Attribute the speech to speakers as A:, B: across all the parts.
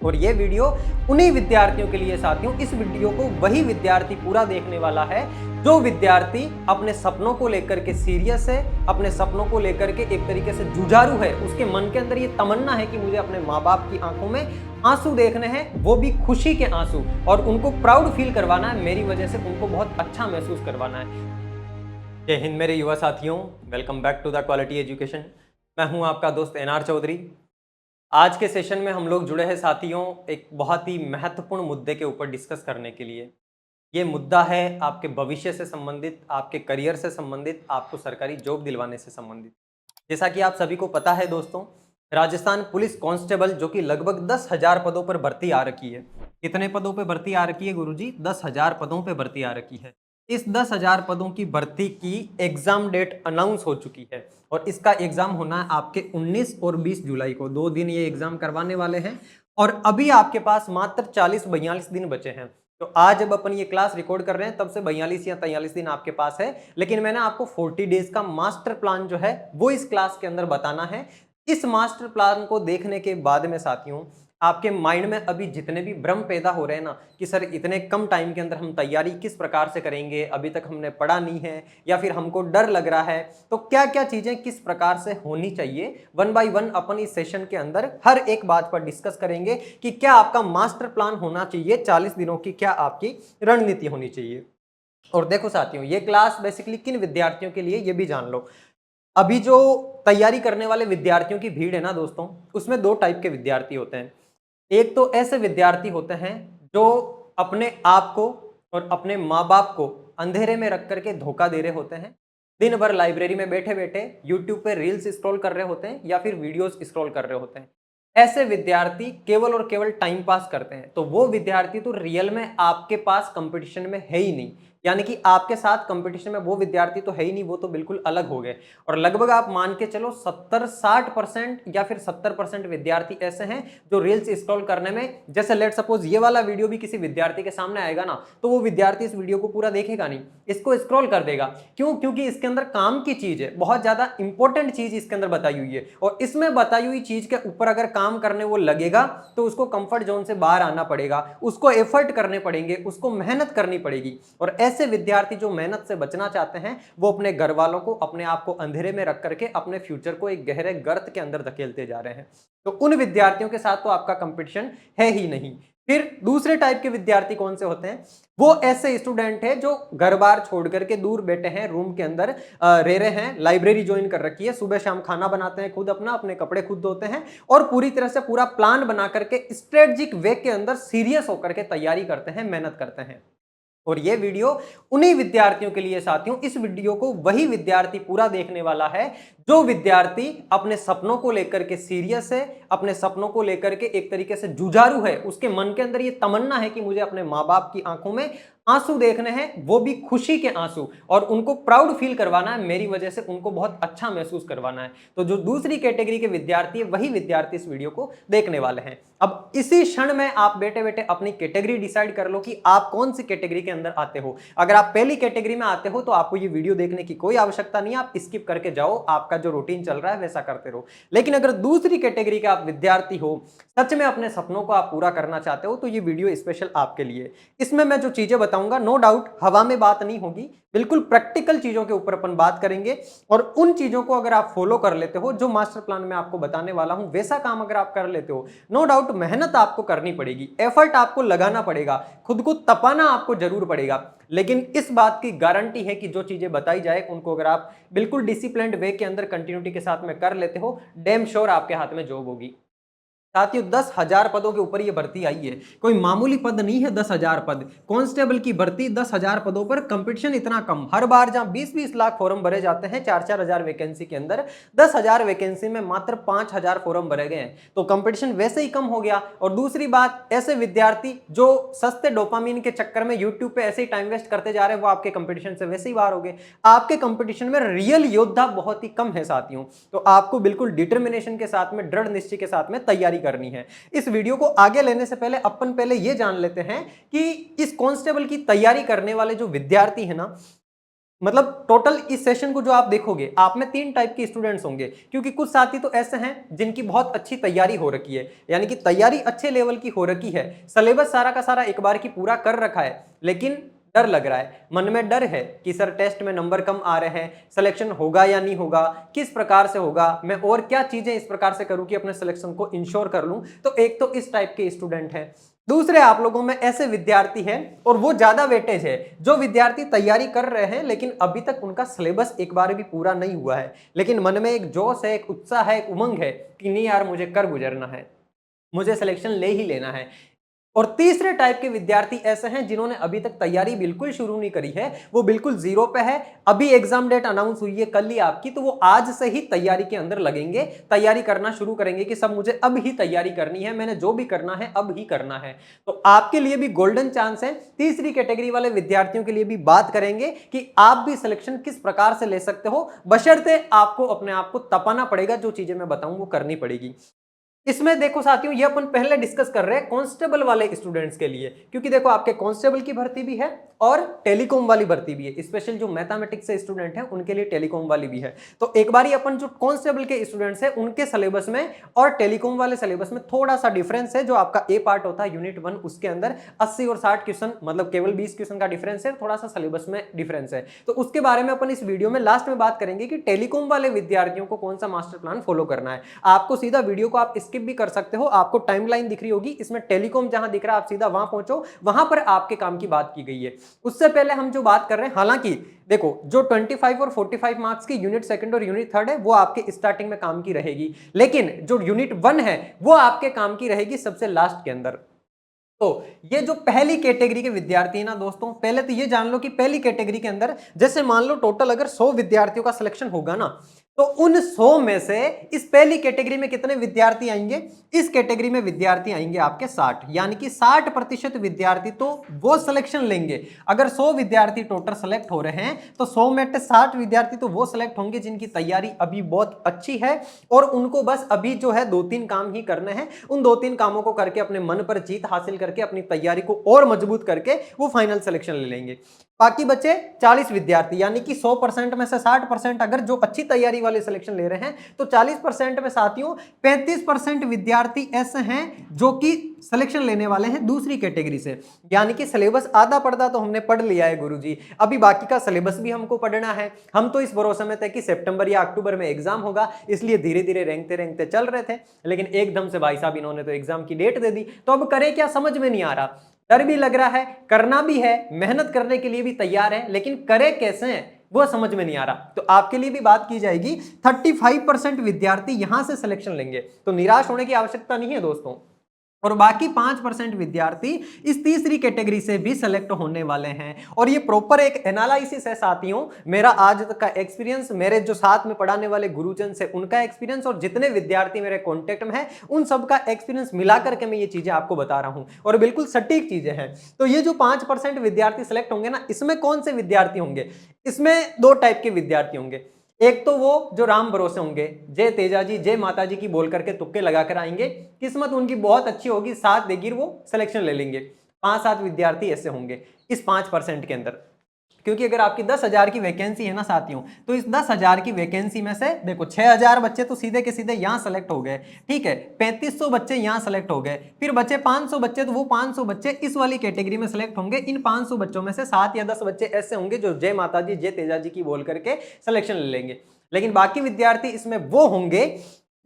A: और ये वीडियो उन्हीं विद्यार्थियों के लिए साथियों, इस वीडियो को वही विद्यार्थी पूरा देखने वाला है जो विद्यार्थी अपने सपनों को लेकर के सीरियस है, अपने सपनों को लेकर के एक तरीके से जुझारू है। उसके मन के अंदर ये तमन्ना है कि मुझे अपने माँ बाप की आंखों में आंसू देखने हैं, वो भी खुशी के आंसू, और उनको प्राउड फील करवाना है, मेरी वजह से उनको बहुत अच्छा महसूस करवाना है। जय हिंद मेरे युवा साथियों, welcome back to the quality education. मैं हूं आपका दोस्त एनआर चौधरी। आज के सेशन में हम लोग जुड़े हैं साथियों एक बहुत ही महत्वपूर्ण मुद्दे के ऊपर डिस्कस करने के लिए। ये मुद्दा है आपके भविष्य से संबंधित, आपके करियर से संबंधित, आपको सरकारी जॉब दिलवाने से संबंधित। जैसा कि आप सभी को पता है दोस्तों, राजस्थान पुलिस कांस्टेबल जो कि लगभग 10,000 पदों पर भर्ती आ रखी है। कितने पदों पे भर्ती आ रखी है गुरुजी? 10,000 पदों पे भर्ती आ रखी है। इस 10,000 पदों की भर्ती की एग्जाम डेट अनाउंस हो चुकी है और इसका एग्जाम होना है आपके 19 और 20 जुलाई को। 2 दिन ये एग्जाम करवाने वाले हैं और अभी आपके पास मात्र 40-42 दिन बचे हैं। तो आज जब अपन ये क्लास रिकॉर्ड कर रहे हैं तब से 42 या 43 दिन आपके पास है, लेकिन मैंने आपको 40 डेज का मास्टर प्लान जो है वो इस क्लास के अंदर बताना है। इस मास्टर प्लान को देखने के बाद में साथियों, आपके माइंड में अभी जितने भी भ्रम पैदा हो रहे हैं ना कि सर इतने कम टाइम के अंदर हम तैयारी किस प्रकार से करेंगे, अभी तक हमने पढ़ा नहीं है या फिर हमको डर लग रहा है, तो क्या क्या चीजें किस प्रकार से होनी चाहिए, वन बाय वन अपन इस सेशन के अंदर हर एक बात पर डिस्कस करेंगे कि क्या आपका मास्टर प्लान होना चाहिए, 40 दिनों की क्या आपकी रणनीति होनी चाहिए। और देखो साथियों, ये क्लास बेसिकली किन विद्यार्थियों के लिए ये भी जान लो। अभी जो तैयारी करने वाले विद्यार्थियों की भीड़ है ना दोस्तों, उसमें 2 टाइप के विद्यार्थी होते हैं। एक तो ऐसे विद्यार्थी होते हैं जो अपने आप को और अपने माँ बाप को अंधेरे में रख करके धोखा दे रहे होते हैं। दिन भर लाइब्रेरी में बैठे बैठे यूट्यूब पे रील्स स्क्रॉल कर रहे होते हैं या फिर वीडियोस स्क्रॉल कर रहे होते हैं। ऐसे विद्यार्थी केवल और केवल टाइम पास करते हैं, तो वो विद्यार्थी तो रियल में आपके पास कंपटीशन में है ही नहीं। यानी कि आपके साथ कंपटीशन में वो विद्यार्थी तो है ही नहीं, वो तो बिल्कुल अलग हो गए। और लगभग आप मान के चलो 70-60% या फिर 70% विद्यार्थी ऐसे हैं जो रील्स स्क्रॉल करने में, जैसे लेट सपोज ये वाला वीडियो भी किसी विद्यार्थी के सामने आएगा ना, तो वो विद्यार्थी इस वीडियो को पूरा देखेगा नहीं, इसको स्क्रॉल कर देगा। क्यों? क्योंकि इसके अंदर काम की चीज है, बहुत ज्यादा इंपॉर्टेंट चीज इसके अंदर बताई हुई है, और इसमें बताई हुई चीज के ऊपर अगर काम करने वो लगेगा तो उसको कंफर्ट जोन से बाहर आना पड़ेगा, उसको एफर्ट करने पड़ेंगे, उसको मेहनत करनी पड़ेगी। और ऐसे विद्यार्थी जो मेहनत से बचना चाहते हैं, वो अपने घर वालों को, अपने आप को अंधेरे में रख करके अपने फ्यूचर को एक गहरे गर्त के अंदर धकेलते जा रहे हैं। तो उन विद्यार्थियों के साथ तो आपका कंपटीशन है ही नहीं। फिर दूसरे टाइप के विद्यार्थी कौन से होते हैं? वो ऐसे स्टूडेंट है जो घर बार छोड़ करके दूर बैठे हैं, रूम के अंदर रह रहे हैं, लाइब्रेरी ज्वाइन कर रखी है, सुबह शाम खाना बनाते हैं खुद अपना, अपने कपड़े खुद धोते हैं और पूरी तरह से पूरा प्लान बना करके स्ट्रेटेजिक वे के अंदर सीरियस होकर के तैयारी करते हैं, मेहनत करते हैं। और ये वीडियो उन्हीं विद्यार्थियों के लिए साथियों, इस वीडियो को वही विद्यार्थी पूरा देखने वाला है जो विद्यार्थी अपने सपनों को लेकर के सीरियस है, अपने सपनों को लेकर के एक तरीके से जुझारू है। उसके मन के अंदर ये तमन्ना है कि मुझे अपने माँ बाप की आंखों में आंसू देखने हैं, वो भी खुशी के आंसू, और उनको प्राउड फील करवाना है, मेरी वजह से उनको बहुत अच्छा महसूस करवाना है। तो जो दूसरी कैटेगरी के विद्यार्थी है, वही विद्यार्थी इस वीडियो को देखने वाले हैं। अब इसी क्षण में आप बैठे बैठे अपनी कैटेगरी डिसाइड कर लो कि आप कौन सी कैटेगरी के अंदर आते हो। अगर आप पहली कैटेगरी में आते हो तो आपको ये वीडियो देखने की कोई आवश्यकता नहीं है, आप स्किप करके जाओ, आपका जो रूटीन चल रहा है वैसा करते रहो। लेकिन अगर दूसरी कैटेगरी के आप विद्यार्थी हो, सच में अपने सपनों को आप पूरा करना चाहते हो, तो ये वीडियो स्पेशल आपके लिए। इसमें मैं जो चीजें बताऊंगा, नो डाउट हवा में बात नहीं होगी, बिल्कुल प्रैक्टिकल चीजों के ऊपर अपन बात करेंगे। और उन चीजों को अगर आप फॉलो कर लेते हो, जो मास्टर प्लान में आपको बताने वाला हूं, वैसा काम अगर आप कर लेते हो, नो डाउट मेहनत आपको करनी पड़ेगी, एफर्ट आपको लगाना पड़ेगा, खुद को तपाना आपको जरूर पड़ेगा, लेकिन इस बात की गारंटी है कि जो चीजें बताई जाए उनको अगर आप बिल्कुल डिसिप्लिन्ड वे के अंदर कंटिन्यूटी के साथ में कर लेते हो, डैम श्योर आपके हाथ में जॉब होगी। साथियों 10,000 पदों के ऊपर ये भर्ती आई है, कोई मामूली पद नहीं है। 10,000 पद, कांस्टेबल की भर्ती 10,000 पदों पर, कंपटीशन इतना कम। हर बार जहां 20-20 लाख फॉर्म भरे जाते हैं 4-4 हजार वैकेंसी के अंदर, 10,000 वैकेंसी में मात्र 5,000 फॉर्म भरे गए हैं, तो कंपटीशन वैसे ही कम हो गया। और दूसरी बात, ऐसे विद्यार्थी जो सस्ते डोपामीन के चक्कर में यूट्यूब पे ऐसे ही टाइम वेस्ट करते जा रहे हैं, वो आपके कंपटीशन से वैसे ही बाहर हो गए। आपके कंपटीशन में रियल योद्धा बहुत ही कम है साथियों, तो आपको बिल्कुल डिटर्मिनेशन के साथ में, दृढ़ निश्चय के साथ में तैयारी करनी है। इस वीडियो को आगे लेने से पहले अपन पहले यह जान लेते हैं कि इस कांस्टेबल की तैयारी करने वाले जो विद्यार्थी है ना, मतलब टोटल इस सेशन को जो आप देखोगे, आप में 3 टाइप के स्टूडेंट्स होंगे, क्योंकि कुछ साथी तो ऐसे हैं जिनकी बहुत अच्छी तैयारी हो रखी है, यानी कि तैयारी अच्छे लेवल की हो रखी है, सिलेबस सारा का सारा एक बार की पूरा कर रखा है, लेकिन डर लग रहा है, मन में डर है कि सर टेस्ट में नंबर कम आ रहे हैं, सिलेक्शन होगा या नहीं होगा, किस प्रकार से होगा, मैं और क्या चीजें इस प्रकार से करूं कि अपने सिलेक्शन को इंश्योर कर लूं। तो एक तो इस टाइप के स्टूडेंट हैं। दूसरे आप लोगों में ऐसे विद्यार्थी हैं, और वो ज्यादा वेटेज है, जो विद्यार्थी तैयारी कर रहे हैं लेकिन अभी तक उनका सिलेबस एक बार भी पूरा नहीं हुआ है, लेकिन मन में एक जोश है, एक उत्साह है, एक उमंग है कि नहीं यार मुझे कर गुजरना है, मुझे सिलेक्शन ले ही लेना है। और तीसरे टाइप के विद्यार्थी ऐसे हैं जिन्होंने अभी तक तैयारी बिल्कुल शुरू नहीं करी है, वो बिल्कुल जीरो पे है, अभी एग्जाम डेट अनाउंस हुई है कल ही आपकी, तो वो आज से ही तैयारी के अंदर लगेंगे, तैयारी करना शुरू करेंगे कि सब मुझे अब ही तैयारी करनी है, मैंने जो भी करना है अब ही करना है। तो आपके लिए भी गोल्डन चांस है। तीसरी कैटेगरी वाले विद्यार्थियों के लिए भी बात करेंगे कि आप भी सिलेक्शन किस प्रकार से ले सकते हो, बशर्ते आपको अपने आप को तपाना पड़ेगा, जो चीजें मैं बताऊं वो करनी पड़ेगी। इसमें देखो साथियों, ये अपन पहले डिस्कस कर रहे हैं कांस्टेबल वाले स्टूडेंट्स के लिए, क्योंकि देखो आपके कांस्टेबल की भर्ती भी है और टेलीकॉम वाली भर्ती भी है, स्पेशल जो मैथमेटिक्स से स्टूडेंट हैं उनके लिए टेलीकॉम वाली भी है। तो एक बार अपन जो कांस्टेबल के स्टूडेंट्स हैं उनके सिलेबस में और टेलीकॉम वाले सिलेबस में थोड़ा सा डिफरेंस है। जो आपका ए पार्ट होता है यूनिट 1, उसके अंदर 80 और 60 क्वेश्चन, मतलब केवल 20 क्वेश्चन का डिफरेंस है, थोड़ा सा सिलेबस में डिफरेंस है। तो उसके बारे में अपन इस वीडियो में लास्ट में बात करेंगे कि टेलीकॉम वाले विद्यार्थियों को कौन सा मास्टर प्लान फॉलो करना है। आपको सीधा वीडियो को आप स्किप भी कर सकते हो, आपको टाइमलाइन दिख रही होगी, इसमें टेलीकॉम जहां दिख रहा है आप सीधा वहां पहुंचो, वहां पर आपके काम की बात की गई है। उससे पहले हम जो बात कर रहे हैं, हालांकि देखो जो 25 और 45 मार्क्स की यूनिट सेकंड और यूनिट थर्ड है वो आपके स्टार्टिंग में काम की रहेगी, लेकिन जो यूनिट 1 है वो आपके काम की रहेगी सबसे लास्ट के अंदर। तो ये जो पहली कैटेगरी के विद्यार्थी है ना दोस्तों, पहले तो ये जान लो कि पहली कैटेगरी के अंदर जैसे मान लो टोटल अगर 100 विद्यार्थियों का सिलेक्शन होगा ना, तो उन 100 में से इस पहली कैटेगरी में कितने विद्यार्थी आएंगे, इस कैटेगरी में विद्यार्थी आएंगे आपके 60, यानी कि 60% विद्यार्थी तो वो सिलेक्शन लेंगे। अगर 100 विद्यार्थी टोटल सेलेक्ट हो रहे हैं तो 100 में से 60 विद्यार्थी तो वो सिलेक्ट होंगे जिनकी तैयारी अभी बहुत अच्छी है और उनको बस अभी जो है 2-3 काम ही करने हैं। उन 2-3 कामों को करके अपने मन पर जीत हासिल करके अपनी तैयारी को और मजबूत करके वो फाइनल सिलेक्शन ले लेंगे। बाकी बचे 40 विद्यार्थी, यानी कि 100% में से 60% अगर जो अच्छी तैयारी वाले सिलेक्शन ले रहे हैं, तो 40% में साथियों 35% विद्यार्थी ऐसे हैं जो कि सिलेक्शन लेने वाले हैं दूसरी कैटेगरी से। यानी कि सिलेबस आधा पढ़ता तो हमने पढ़ लिया है गुरुजी, अभी बाकी का सिलेबस भी हमको पढ़ना है। हम तो इस भरोसे में थे कि सितंबर या अक्टूबर में एग्जाम होगा, इसलिए धीरे धीरे रेंगते रेंगते चल रहे थे, लेकिन एकदम से भाई साहब इन्होंने तो एग्जाम की डेट दे दी, तो अब करे क्या समझ में नहीं आ रहा। डर भी लग रहा है, करना भी है, मेहनत करने के लिए भी तैयार है, लेकिन करे कैसे हैं वो समझ में नहीं आ रहा। तो आपके लिए भी बात की जाएगी, 35% विद्यार्थी यहां से सिलेक्शन लेंगे, तो निराश होने की आवश्यकता नहीं है दोस्तों। और बाकी 5% विद्यार्थी इस तीसरी कैटेगरी से भी सिलेक्ट होने वाले हैं। और ये प्रॉपर एक एनालिसिस है साथियों, मेरा आज तक का एक्सपीरियंस, मेरे जो साथ में पढ़ाने वाले गुरुजन से उनका एक्सपीरियंस और जितने विद्यार्थी मेरे कॉन्टेक्ट में हैं उन सबका एक्सपीरियंस मिला करके मैं ये चीजें आपको बता रहा हूं और बिल्कुल सटीक चीजें हैं। तो ये जो 5% विद्यार्थी सिलेक्ट होंगे ना, इसमें कौन से विद्यार्थी होंगे, इसमें 2 टाइप के विद्यार्थी होंगे। एक तो वो जो राम भरोसे होंगे, जय तेजा जी जय माता जी की बोल करके तुक्के लगाकर आएंगे, किस्मत उनकी बहुत अच्छी होगी, साथ देगी, वो सिलेक्शन ले लेंगे। 5-7 विद्यार्थी ऐसे होंगे इस 5% के अंदर, क्योंकि अगर आपकी 10,000 की वैकेंसी है ना साथियों, तो इस 10,000 की वैकेंसी में से देखो 6,000 बच्चे तो सीधे के सीधे यहां सेलेक्ट हो गए, ठीक है, 3500 बच्चे यहां सेलेक्ट हो गए, फिर बचे 500 बच्चे, तो वो 500 बच्चे इस वाली कैटेगरी में सेलेक्ट होंगे। इन 500 बच्चों में से 7 या 10 बच्चे ऐसे होंगे जो जय माता जी जय तेजा जी की बोल करके सिलेक्शन ले लेंगे। लेकिन बाकी विद्यार्थी इसमें वो होंगे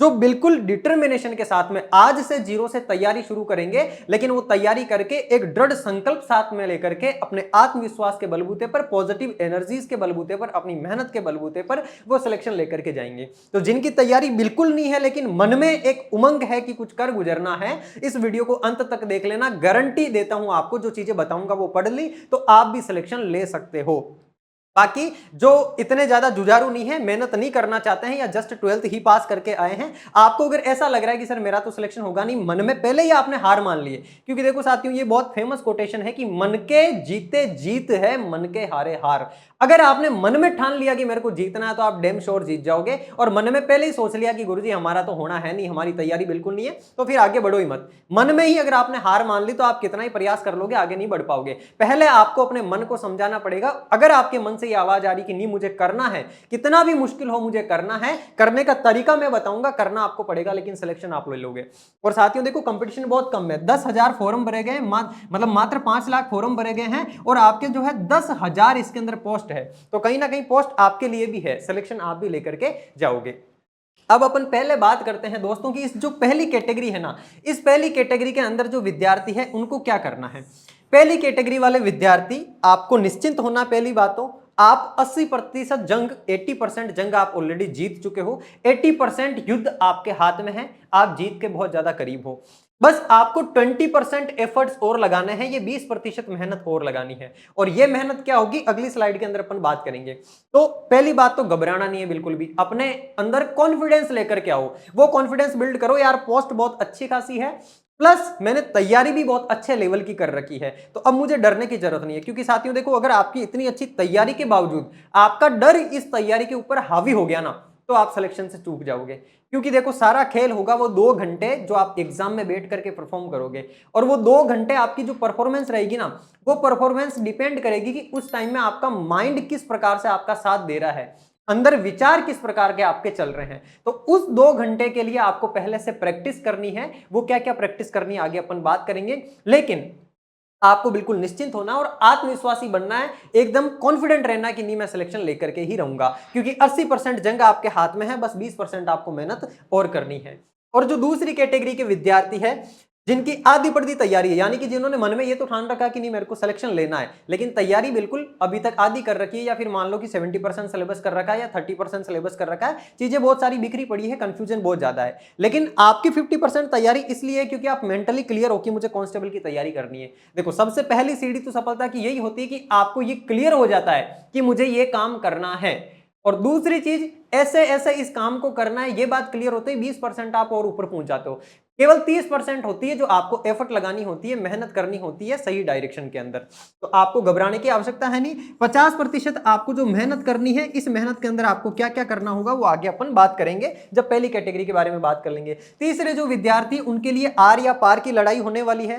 A: जो बिल्कुल डिटर्मिनेशन के साथ में आज से जीरो से तैयारी शुरू करेंगे, लेकिन वो तैयारी करके एक दृढ़ संकल्प साथ में लेकर के अपने आत्मविश्वास के बलबूते पर, पॉजिटिव एनर्जीज के बलबूते पर, अपनी मेहनत के बलबूते पर वो सिलेक्शन लेकर के जाएंगे। तो जिनकी तैयारी बिल्कुल नहीं है लेकिन मन में एक उमंग है कि कुछ कर गुजरना है, इस वीडियो को अंत तक देख लेना, गारंटी देता हूं आपको, जो चीजें बताऊंगा वो पढ़ ली तो आप भी सिलेक्शन ले सकते हो। बाकी जो इतने ज्यादा जुझारू नहीं है, मेहनत नहीं करना चाहते हैं या जस्ट 12th ही पास करके आए हैं, आपको अगर ऐसा लग रहा है कि सर मेरा तो सिलेक्शन होगा नहीं, मन में पहले ही आपने हार मान ली है, क्योंकि देखो साथियों ये बहुत फेमस कोटेशन है कि मन के जीते जीत है, मन के हारे हार। अगर आपने मन में ठान लिया कि मेरे को जीतना है तो आप डेम श्योर जीत जाओगे, और मन में पहले ही सोच लिया कि गुरुजी हमारा तो होना है नहीं, हमारी तैयारी बिल्कुल नहीं है, तो फिर आगे बढ़ो ही मत। मन में ही अगर आपने हार मान ली तो आप कितना ही प्रयास कर लोगे, आगे नहीं बढ़ पाओगे। पहले आपको अपने मन को समझाना पड़ेगा। अगर आपके मन से ये आवाज आ रही कि नहीं मुझे करना है, कितना भी मुश्किल हो मुझे करना है, करने का तरीका मैं बताऊंगा, करना आपको पड़ेगा, लेकिन सिलेक्शन आप ले लोगे। और साथियों देखो कंपटीशन बहुत कम है, 10,000 फॉर्म भरे गए, मतलब मात्र 5 लाख फॉर्म भरे गए हैं और आपके जो है 10,000 इसके अंदर पोस्ट है, तो कहीं ना कहीं पोस्ट आपके लिए भी है, सिलेक्शन आप भी लेकर के जाओगे। अब अपन पहले बात करते हैं दोस्तों की इस जो पहली कैटेगरी है ना, इस पहली कैटेगरी के अंदर जो विद्यार्थी है उनको क्या करना है। पहली कैटेगरी वाले विद्यार्थी आपको निश्चिंत होना, पहली बात तो आप 80% जंग, 80% जंग आप ऑलरेडी जीत चुके हो, 80% युद्ध आपके हाथ में है, आप जीत के बहुत ज्यादा करीब हो। बस आपको 20% एफर्ट्स और लगाने हैं, ये 20% मेहनत और लगानी है। और ये मेहनत क्या होगी अगली स्लाइड के अंदर अपन बात करेंगे। तो पहली बात तो घबराना नहीं है बिल्कुल भी, अपने अंदर कॉन्फिडेंस लेकर के आओ, वो कॉन्फिडेंस बिल्ड करो यार, पोस्ट बहुत अच्छी खासी है, प्लस मैंने तैयारी भी बहुत अच्छे लेवल की कर रखी है, तो अब मुझे डरने की जरूरत नहीं है। क्योंकि साथियों देखो, अगर आपकी इतनी अच्छी तैयारी के बावजूद आपका डर इस तैयारी के ऊपर हावी हो गया ना, तो आप सिलेक्शन से चूक जाओगे। क्योंकि देखो सारा खेल होगा वो 2 घंटे जो आप एग्जाम में बैठ करके परफॉर्म करोगे, और वो 2 घंटे आपकी जो परफॉर्मेंस रहेगी ना, वो परफॉर्मेंस डिपेंड करेगी कि उस टाइम में आपका माइंड किस प्रकार से आपका साथ दे रहा है, अंदर विचार किस प्रकार के आपके चल रहे हैं। तो उस 2 घंटे के लिए आपको पहले से प्रैक्टिस करनी है, वो क्या क्या प्रैक्टिस करनी है आगे अपन बात करेंगे, लेकिन आपको बिल्कुल निश्चिंत होना और आत्मविश्वासी बनना है, एकदम कॉन्फिडेंट रहना कि नहीं मैं सिलेक्शन लेकर के ही रहूंगा, क्योंकि 80% जंग आपके हाथ में है, बस 20% आपको मेहनत और करनी है। और जो दूसरी कैटेगरी के विद्यार्थी है जिनकी आधी पड़ती तैयारी है, यानी कि जिन्होंने मन में ये तो ठान रखा कि नहीं मेरे को सिलेक्शन लेना है, लेकिन तैयारी बिल्कुल अभी तक आधी कर रखी है, या फिर मान लो कि 70% सिलेबस कर रखा है या 30% सिलेबस कर रखा है, चीजें बहुत सारी बिखरी पड़ी है, कंफ्यूजन बहुत ज्यादा है, लेकिन आपकी 50% तैयारी इसलिए है क्योंकि आप मेंटली क्लियर हो कि मुझे कांस्टेबल की तैयारी करनी है। देखो सबसे पहली सीढ़ी तो सफलता की यही होती है कि आपको ये क्लियर हो जाता है कि मुझे ये काम करना है, और दूसरी चीज ऐसे ऐसे इस काम को करना है, ये बात क्लियर होती है, 20% आप और ऊपर पहुंच जाते हो। केवल 30% होती है जो आपको एफर्ट लगानी होती है, मेहनत करनी होती है सही डायरेक्शन के अंदर, तो आपको घबराने की आवश्यकता है नहीं। 50% आपको जो मेहनत करनी है, इस मेहनत के अंदर आपको क्या क्या करना होगा वो आगे अपन बात करेंगे जब पहली कैटेगरी के बारे में बात कर लेंगे। तीसरे जो विद्यार्थी, उनके लिए आर या पार की लड़ाई होने वाली है,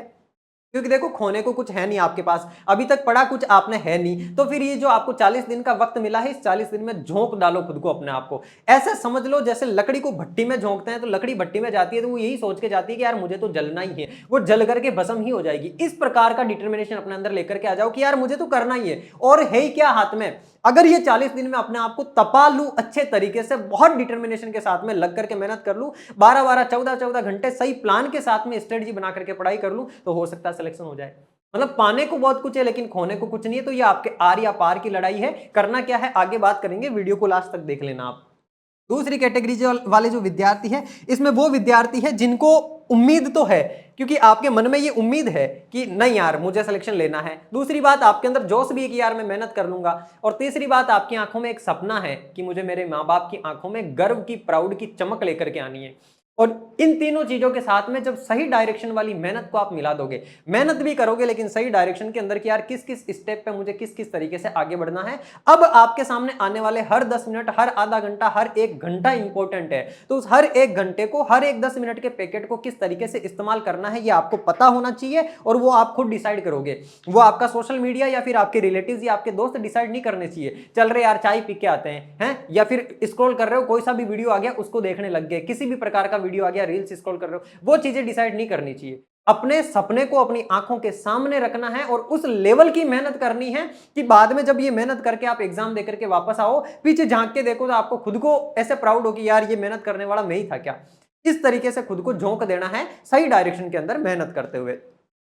A: क्योंकि देखो खोने को कुछ है नहीं आपके पास, अभी तक पढ़ा कुछ आपने है नहीं, तो फिर ये जो आपको 40 दिन का वक्त मिला है, इस 40 दिन में झोंक डालो खुद को, अपने आप को ऐसे समझ लो जैसे लकड़ी को भट्टी में झोंकते हैं, तो लकड़ी भट्टी में जाती है तो वो यही सोच के जाती है कि यार मुझे तो जलना ही है, वो जल करके भस्म ही हो जाएगी। इस प्रकार का डिटर्मिनेशन अपने अंदर लेकर के आ जाओ कि यार मुझे तो करना ही है, और है ही क्या हाथ में, अगर ये 40 दिन में अपने आप को तपा लूं अच्छे तरीके से, बहुत डिटर्मिनेशन के साथ में लग करके मेहनत कर लूं, 12-12 14-14 घंटे सही प्लान के साथ में स्ट्रेटजी बना करके पढ़ाई कर लूं, तो हो सकता है सिलेक्शन हो जाए। मतलब पाने को बहुत कुछ है लेकिन खोने को कुछ नहीं है, तो ये आपके आर या पार की लड़ाई है। करना क्या है आगे बात करेंगे, वीडियो को लास्ट तक देख लेना आप। दूसरी कैटेगरी वाले जो विद्यार्थी है, इसमें वो विद्यार्थी है जिनको उम्मीद तो है, क्योंकि आपके मन में ये उम्मीद है कि नहीं यार मुझे सिलेक्शन लेना है, दूसरी बात आपके अंदर जोश भी है कि यार मैं मेहनत कर लूंगा, और तीसरी बात आपकी आंखों में एक सपना है कि मुझे मेरे माँ बाप की आंखों में गर्व की, प्राउड की चमक लेकर के आनी है। और इन तीनों चीजों के साथ में जब सही डायरेक्शन वाली मेहनत को आप मिला दोगे, मेहनत भी करोगे लेकिन सही डायरेक्शन के अंदर कि यार किस किस स्टेप पे मुझे किस किस तरीके से आगे बढ़ना है, अब आपके सामने आने वाले हर 10 मिनट, हर आधा घंटा, हर 1 घंटा इंपॉर्टेंट है, तो उस हर 1 घंटे को, हर एक 10 मिनट के पैकेट को किस तरीके से इस्तेमाल करना है ये आपको पता होना चाहिए, और वो आप खुद डिसाइड करोगे। वो आपका सोशल मीडिया या फिर आपके रिलेटिव्स या आपके दोस्त डिसाइड नहीं करने चाहिए, चल रहे यार चाय पी के आते हैं, या फिर स्क्रॉल कर रहे हो कोई सा भी वीडियो आ गया उसको देखने लग गए, किसी भी प्रकार का वीडियो आ गया, रील्स स्क्रॉल कर रहे हो, वो चीजें डिसाइड नहीं करनी चाहिए। अपने सपने को अपनी आंखों के सामने रखना है और उस लेवल की मेहनत करनी है कि बाद में जब ये मेहनत करके आप एग्जाम देकर के वापस आओ, पीछे झांक के देखो तो आपको खुद को ऐसे प्राउड हो कि यार ये मेहनत करने वाला मैं ही था क्या। इस तरीके से खुद को झोंक देना है सही डायरेक्शन के अंदर मेहनत करते हुए।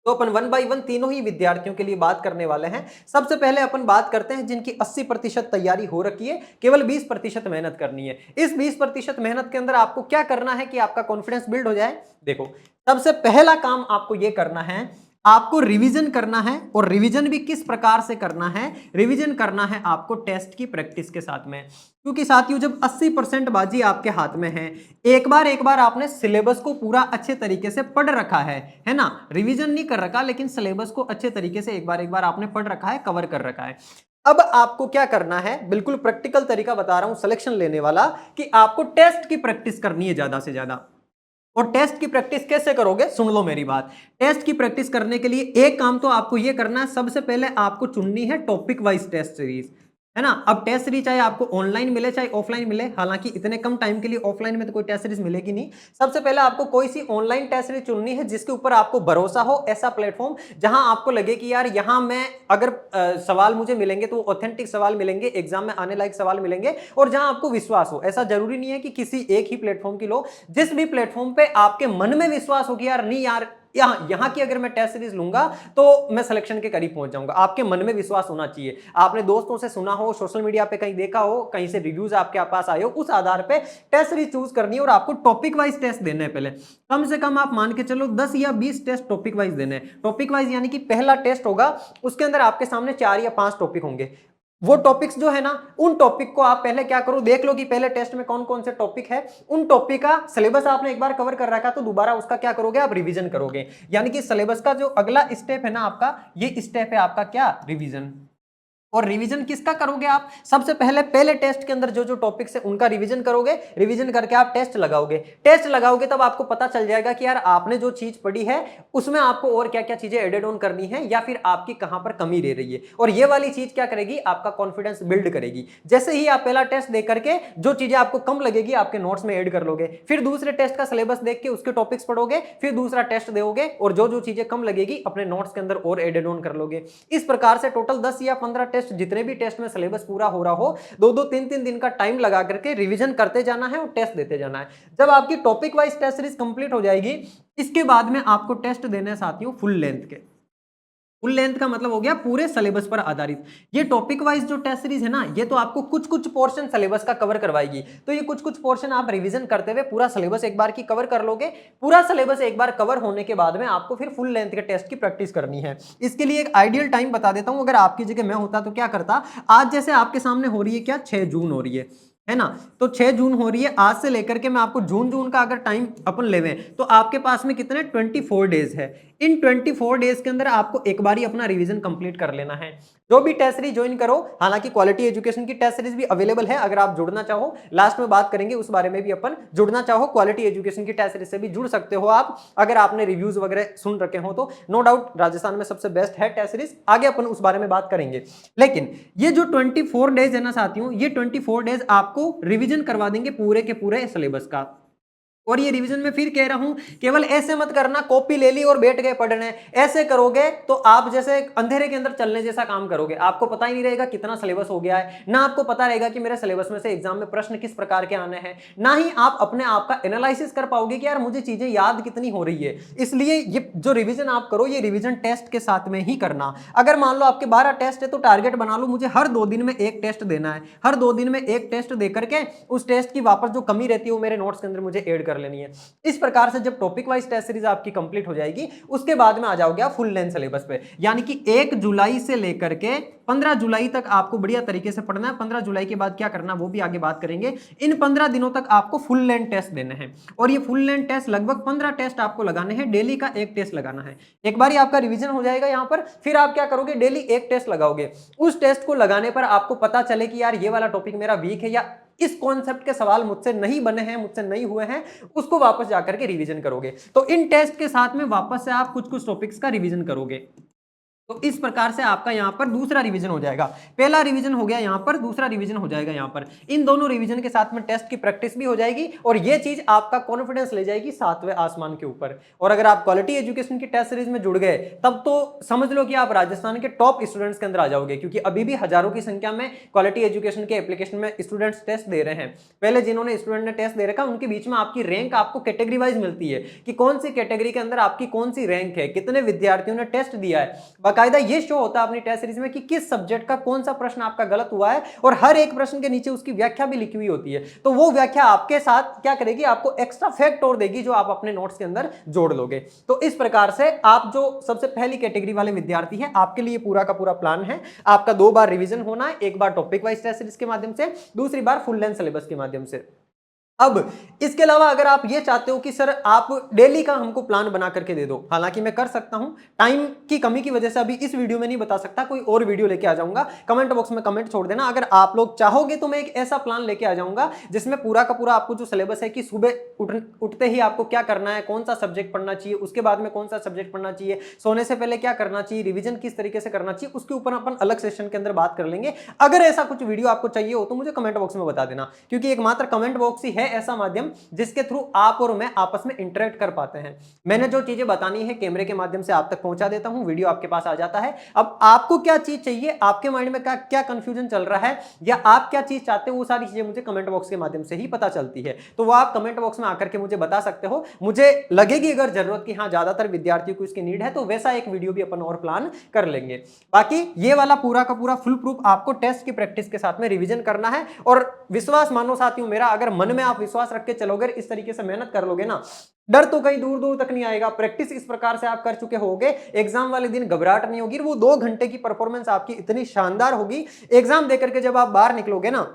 A: तो अपन 1 बाय 1 तीनों ही विद्यार्थियों के लिए बात करने वाले हैं। सबसे पहले अपन बात करते हैं जिनकी 80% तैयारी हो रखी है, केवल 20% मेहनत करनी है। इस 20% मेहनत के अंदर आपको क्या करना है कि आपका कॉन्फिडेंस बिल्ड हो जाए। देखो सबसे पहला काम आपको यह करना है, आपको रिवीजन करना है, और रिवीजन भी किस प्रकार से करना है, रिवीजन करना है आपको टेस्ट की प्रैक्टिस के साथ में। क्योंकि साथियों जब 80% बाजी आपके हाथ में है, एक बार आपने सिलेबस को पूरा अच्छे तरीके से पढ़ रखा है ना, रिवीजन नहीं कर रखा लेकिन सिलेबस को अच्छे तरीके से एक बार आपने पढ़ रखा है, कवर कर रखा है। अब आपको क्या करना है, बिल्कुल प्रैक्टिकल तरीका बता रहा हूं सिलेक्शन लेने वाला, कि आपको टेस्ट की प्रैक्टिस करनी है ज्यादा से ज्यादा। और टेस्ट की प्रैक्टिस कैसे करोगे, सुन लो मेरी बात। टेस्ट की प्रैक्टिस करने के लिए एक काम तो आपको यह करना है, सबसे पहले आपको चुननी है टॉपिक वाइज टेस्ट सीरीज। है ना। अब टेस्ट सीरीज चाहे आपको ऑनलाइन मिले चाहे ऑफलाइन मिले, हालांकि इतने कम टाइम के लिए ऑफलाइन में तो कोई टेस्ट सीरीज मिलेगी नहीं। सबसे पहले आपको कोई सी ऑनलाइन टेस्ट सीरीज चुननी है जिसके ऊपर आपको भरोसा हो, ऐसा प्लेटफॉर्म जहां आपको लगे कि यार यहां मैं अगर सवाल मुझे मिलेंगे तो ऑथेंटिक सवाल मिलेंगे, एग्जाम में आने लायक सवाल मिलेंगे, और जहां आपको विश्वास हो। ऐसा जरूरी नहीं है कि किसी एक ही प्लेटफॉर्म की लो, जिस भी प्लेटफॉर्म पे आपके मन में विश्वास हो कि यार नहीं यार यहां की अगर मैं टेस्ट सीरीज लूंगा तो मैं सिलेक्शन के करीब पहुंच जाऊंगा, आपके मन में विश्वास होना चाहिए। आपने दोस्तों से सुना हो, सोशल मीडिया पे कहीं देखा हो, कहीं से रिव्यूज आपके पास आए हो, उस आधार पे टेस्ट सीरीज चूज करनी है और आपको टॉपिक वाइज टेस्ट देने हैं। पहले कम से कम आप मान के चलो 10 या 20 टेस्ट टॉपिक वाइज देने हैं। टॉपिक वाइज यानी कि पहला टेस्ट होगा, उसके अंदर आपके सामने 4 या 5 टॉपिक होंगे। वो टॉपिक्स जो है ना, उन टॉपिक को आप पहले क्या करो, देख लो कि पहले टेस्ट में कौन कौन से टॉपिक है। उन टॉपिक का सिलेबस आपने एक बार कवर कर रखा तो दोबारा उसका क्या करोगे, आप रिवीजन करोगे। यानी कि सिलेबस का जो अगला स्टेप है ना आपका, ये स्टेप है आपका क्या, रिवीजन। और रिवीजन किसका करोगे आप, सबसे पहले टेस्ट के अंदर जो जो टॉपिक्स है उनका रिवीजन करोगे। रिवीजन करके आप टेस्ट लगाओगे। टेस्ट लगाओगे तब आपको पता चल जाएगा कि यार आपने जो चीज पढ़ी है उसमें आपको और क्या क्या चीजें एडेड ऑन करनी है, या फिर आपकी कहां पर कमी रह रही है। और ये वाली चीज क्या करेगी, आपका कॉन्फिडेंस बिल्ड करेगी। जैसे ही आप पहला टेस्ट दे करके जो चीजें आपको कम लगेगी आपके नोट्स में ऐड कर लोगे, फिर दूसरे टेस्ट का सिलेबस देख के उसके टॉपिक्स पढ़ोगे, फिर दूसरा टेस्ट दोगे और जो जो चीजें कम लगेगी अपने नोट्स के अंदर और एडेड ऑन कर लोगे। इस प्रकार से टोटल 10 या 15 टेस्ट, जितने भी टेस्ट में सिलेबस पूरा हो रहा हो, 2-2 3-3 दिन का टाइम लगा करके रिवीजन करते जाना है और टेस्ट देते जाना है। जब आपकी topic wise test series complete हो जाएगी, इसके बाद में आपको टेस्ट देने हैं साथियों फुल लेंथ के। फुल लेंथ का मतलब हो गया पूरे सिलेबस पर आधारित। ये टॉपिक वाइज जो टेस्ट सीरीज है ना, ये तो आपको कुछ कुछ पोर्शन सिलेबस का कवर करवाएगी। तो ये कुछ कुछ पोर्शन आप रिवीजन करते हुए पूरा सिलेबस एक बार की कवर कर लोगे। पूरा सिलेबस एक बार कवर होने के बाद में आपको फिर फुल लेंथ के टेस्ट की प्रैक्टिस करनी है। इसके लिए एक आइडियल टाइम बता देता हूं, अगर आपकी जगह मैं होता तो क्या करता। आज जैसे आपके सामने हो रही है क्या, 6 जून हो रही है ना, तो 6 जून हो रही है। आज से लेकर के मैं आपको जून का अगर टाइम अपन लेवें तो आपके पास में कितने 24 डेज है। इन 24 डेज के अंदर आपको एक बार ही अपना रिवीजन कंप्लीट कर लेना है। जो भी टेस्ट सीरीज ज्वाइन करो, हालांकि क्वालिटी एजुकेशन की टेस्ट सीरीज भी अवेलेबल है, अगर आप जुड़ना चाहो, लास्ट में बात करेंगे उस बारे में भी। अपन जुड़ना चाहो क्वालिटी एजुकेशन की टेस्ट सीरीज से भी जुड़ सकते हो आप, अगर आपने रिव्यूज वगैरह सुन रखे हो तो। नो डाउट राजस्थान में सबसे बेस्ट है टेस्ट सीरीज, आगे अपन उस बारे में बात करेंगे। लेकिन ये जो 24 डेज है ना साथियों, ये 24 डेज आपको रिवीजन करवा देंगे पूरे के पूरे सिलेबस का। और ये रिवीजन में फिर कह रहा हूं, केवल ऐसे मत करना कॉपी ले ली और बैठ गए पढ़ने। ऐसे करोगे तो आप जैसे अंधेरे के अंदर चलने जैसा काम करोगे। आपको पता ही नहीं रहेगा कितना सिलेबस हो गया है, ना आपको पता रहेगा कि मेरे सिलेबस में से एग्जाम में प्रश्न किस प्रकार के आने हैं, ना ही आप अपने आप का एनालिसिस कर पाओगे कि यार मुझे चीजें याद कितनी हो रही है। इसलिए ये जो रिविजन आप करो, ये रिविजन टेस्ट के साथ में ही करना। अगर मान लो आपके 12 टेस्ट है तो टारगेट बना लो मुझे हर 2 दिन में एक टेस्ट देना है। हर 2 दिन में एक टेस्ट दे करके उस टेस्ट की वापस जो कमी रहती है वो मेरे नोट्स के अंदर मुझे ऐड कर लेनी है। इस प्रकार से जब टॉपिक वाइज टेस्ट सीरीज आपकी कंप्लीट हो जाएगी, उसके बाद में आ जाओगे आप फुल लेंथ सिलेबस पे। यानी कि 1 जुलाई से लेकर के 15 जुलाई तक आपको बढ़िया तरीके से पढ़ना है। 15 जुलाई के बाद क्या करना वो भी आगे बात करेंगे। इन 15 दिनों तक आपको फुल लेंथ टेस्ट देने हैं, और ये फुल लेंथ टेस्ट लगभग 15 टेस्ट आपको लगाने हैं। डेली का एक टेस्ट लगाना है। एक बार आपका रिवीजन हो जाएगा यहाँ पर, फिर आप क्या करोगे, डेली एक टेस्ट लगाओगे। उस टेस्ट को लगाने पर आपको पता चले कि यार ये वाला टॉपिक मेरा वीक है, या इस कॉन्सेप्ट के सवाल मुझसे नहीं बने हैं, मुझसे नहीं हुए हैं, उसको वापस जाकर के रिवीजन करोगे। तो इन टेस्ट के साथ में वापस से आप कुछ कुछ टॉपिक्स का रिवीजन करोगे। तो इस प्रकार से आपका यहां पर दूसरा रिवीजन हो जाएगा। पहला रिवीजन हो गया यहां पर, दूसरा रिवीजन हो जाएगा यहां पर। इन दोनों रिवीजन के साथ में टेस्ट की प्रैक्टिस भी हो जाएगी, और ये चीज आपका कॉन्फिडेंस ले जाएगी 7वें आसमान के ऊपर। और अगर आप क्वालिटी एजुकेशन की टेस्ट सीरीज में जुड़ गए, तब तो समझ लो कि आप राजस्थान के टॉप स्टूडेंट्स के अंदर आ जाओगे, क्योंकि अभी भी हजारों की संख्या में क्वालिटी एजुकेशन के एप्लीकेशन में स्टूडेंट्स टेस्ट दे रहे हैं। पहले जिन्होंने स्टूडेंट ने टेस्ट दे रखा, उनके बीच में आपकी रैंक आपको कैटेगरी वाइज मिलती है कि कौन सी कैटेगरी के अंदर आपकी कौन सी रैंक है, कितने विद्यार्थियों ने टेस्ट दिया है। बाकायदा ये शो होता है अपनी टेस्ट सीरीज में कि किस सब्जेक्ट का कौन सा प्रश्न आपका गलत हुआ है, और हर एक प्रश्न के नीचे उसकी व्याख्या भी लिखी हुई होती है। तो वो व्याख्या आपके साथ क्या करेगी, आपको एक्स्ट्रा फैक्ट और देगी, जो आप अपने नोट्स के अंदर जोड़ लोगे। तो इस प्रकार से आप जो सबसे पहली कैटेगरी वाले विद्यार्थी हैं, आपके लिए पूरा का पूरा प्लान है। आपका 2 बार रिवीजन होना है, एक बार टॉपिक वाइज टेस्ट सीरीज के माध्यम से, दूसरी बार फुल लेंथ सिलेबस के माध्यम से। अब इसके अलावा अगर आप ये चाहते हो कि सर आप डेली का हमको प्लान बना करके दे दो, हालांकि मैं कर सकता हूं, टाइम की कमी की वजह से अभी इस वीडियो में नहीं बता सकता, कोई और वीडियो लेके आ जाऊंगा। कमेंट बॉक्स में कमेंट छोड़ देना, अगर आप लोग चाहोगे तो मैं एक ऐसा प्लान लेके आ जाऊंगा जिसमें पूरा का पूरा आपको जो सिलेबस है कि सुबह उठते ही आपको क्या करना है, कौन सा सब्जेक्ट पढ़ना चाहिए, उसके बाद में कौन सा सब्जेक्ट पढ़ना चाहिए, सोने से पहले क्या करना चाहिए, रिविजन किस तरीके से करना चाहिए, उसके ऊपर अपन अलग सेशन के अंदर बात कर लेंगे। अगर ऐसा कुछ वीडियो आपको चाहिए हो तो मुझे कमेंट बॉक्स में बता देना, क्योंकि एकमात्र कमेंट बॉक्स ही है ऐसा माध्यम जिसके थ्रू आप और मैं आपस में इंटरेक्ट कर पाते हैं। मैंने जो चीजें बतानी है कैमरे के माध्यम से आप तक पहुंचा देता हूं, वीडियो आपके पास आ जाता है। अब आपको क्या चीज चाहिए, आपके माइंड में क्या क्या कंफ्यूजन चल रहा है, या आप क्या चीज चाहते हो, वो सारी चीजें मुझे कमेंट बॉक्स के माध्यम से ही पता चलती है। तो वो आप कमेंट बॉक्स में आकर के मुझे बता सकते हो। मुझे लगेगी अगर जरूरत की हाँ ज्यादातर विद्यार्थियों को इसकी नीड है, तो वैसा एक वीडियो भी अपन और प्लान कर लेंगे। बाकी ये वाला पूरा का पूरा फुल प्रूफ आपको टेस्ट की प्रैक्टिस के साथ में रिवीजन करना है। और विश्वास मानो साथियों मेरा, अगर मन में आप विश्वास रख के चलोगे, इस तरीके से मेहनत कर लोगे ना, डर तो कहीं दूर दूर तक नहीं आएगा। प्रैक्टिस इस प्रकार से आप कर चुके होगे, एग्जाम वाले दिन घबराहट नहीं होगी। वो 2 घंटे की परफॉर्मेंस आपकी इतनी शानदार होगी, एग्जाम देकर के जब आप बाहर निकलोगे ना,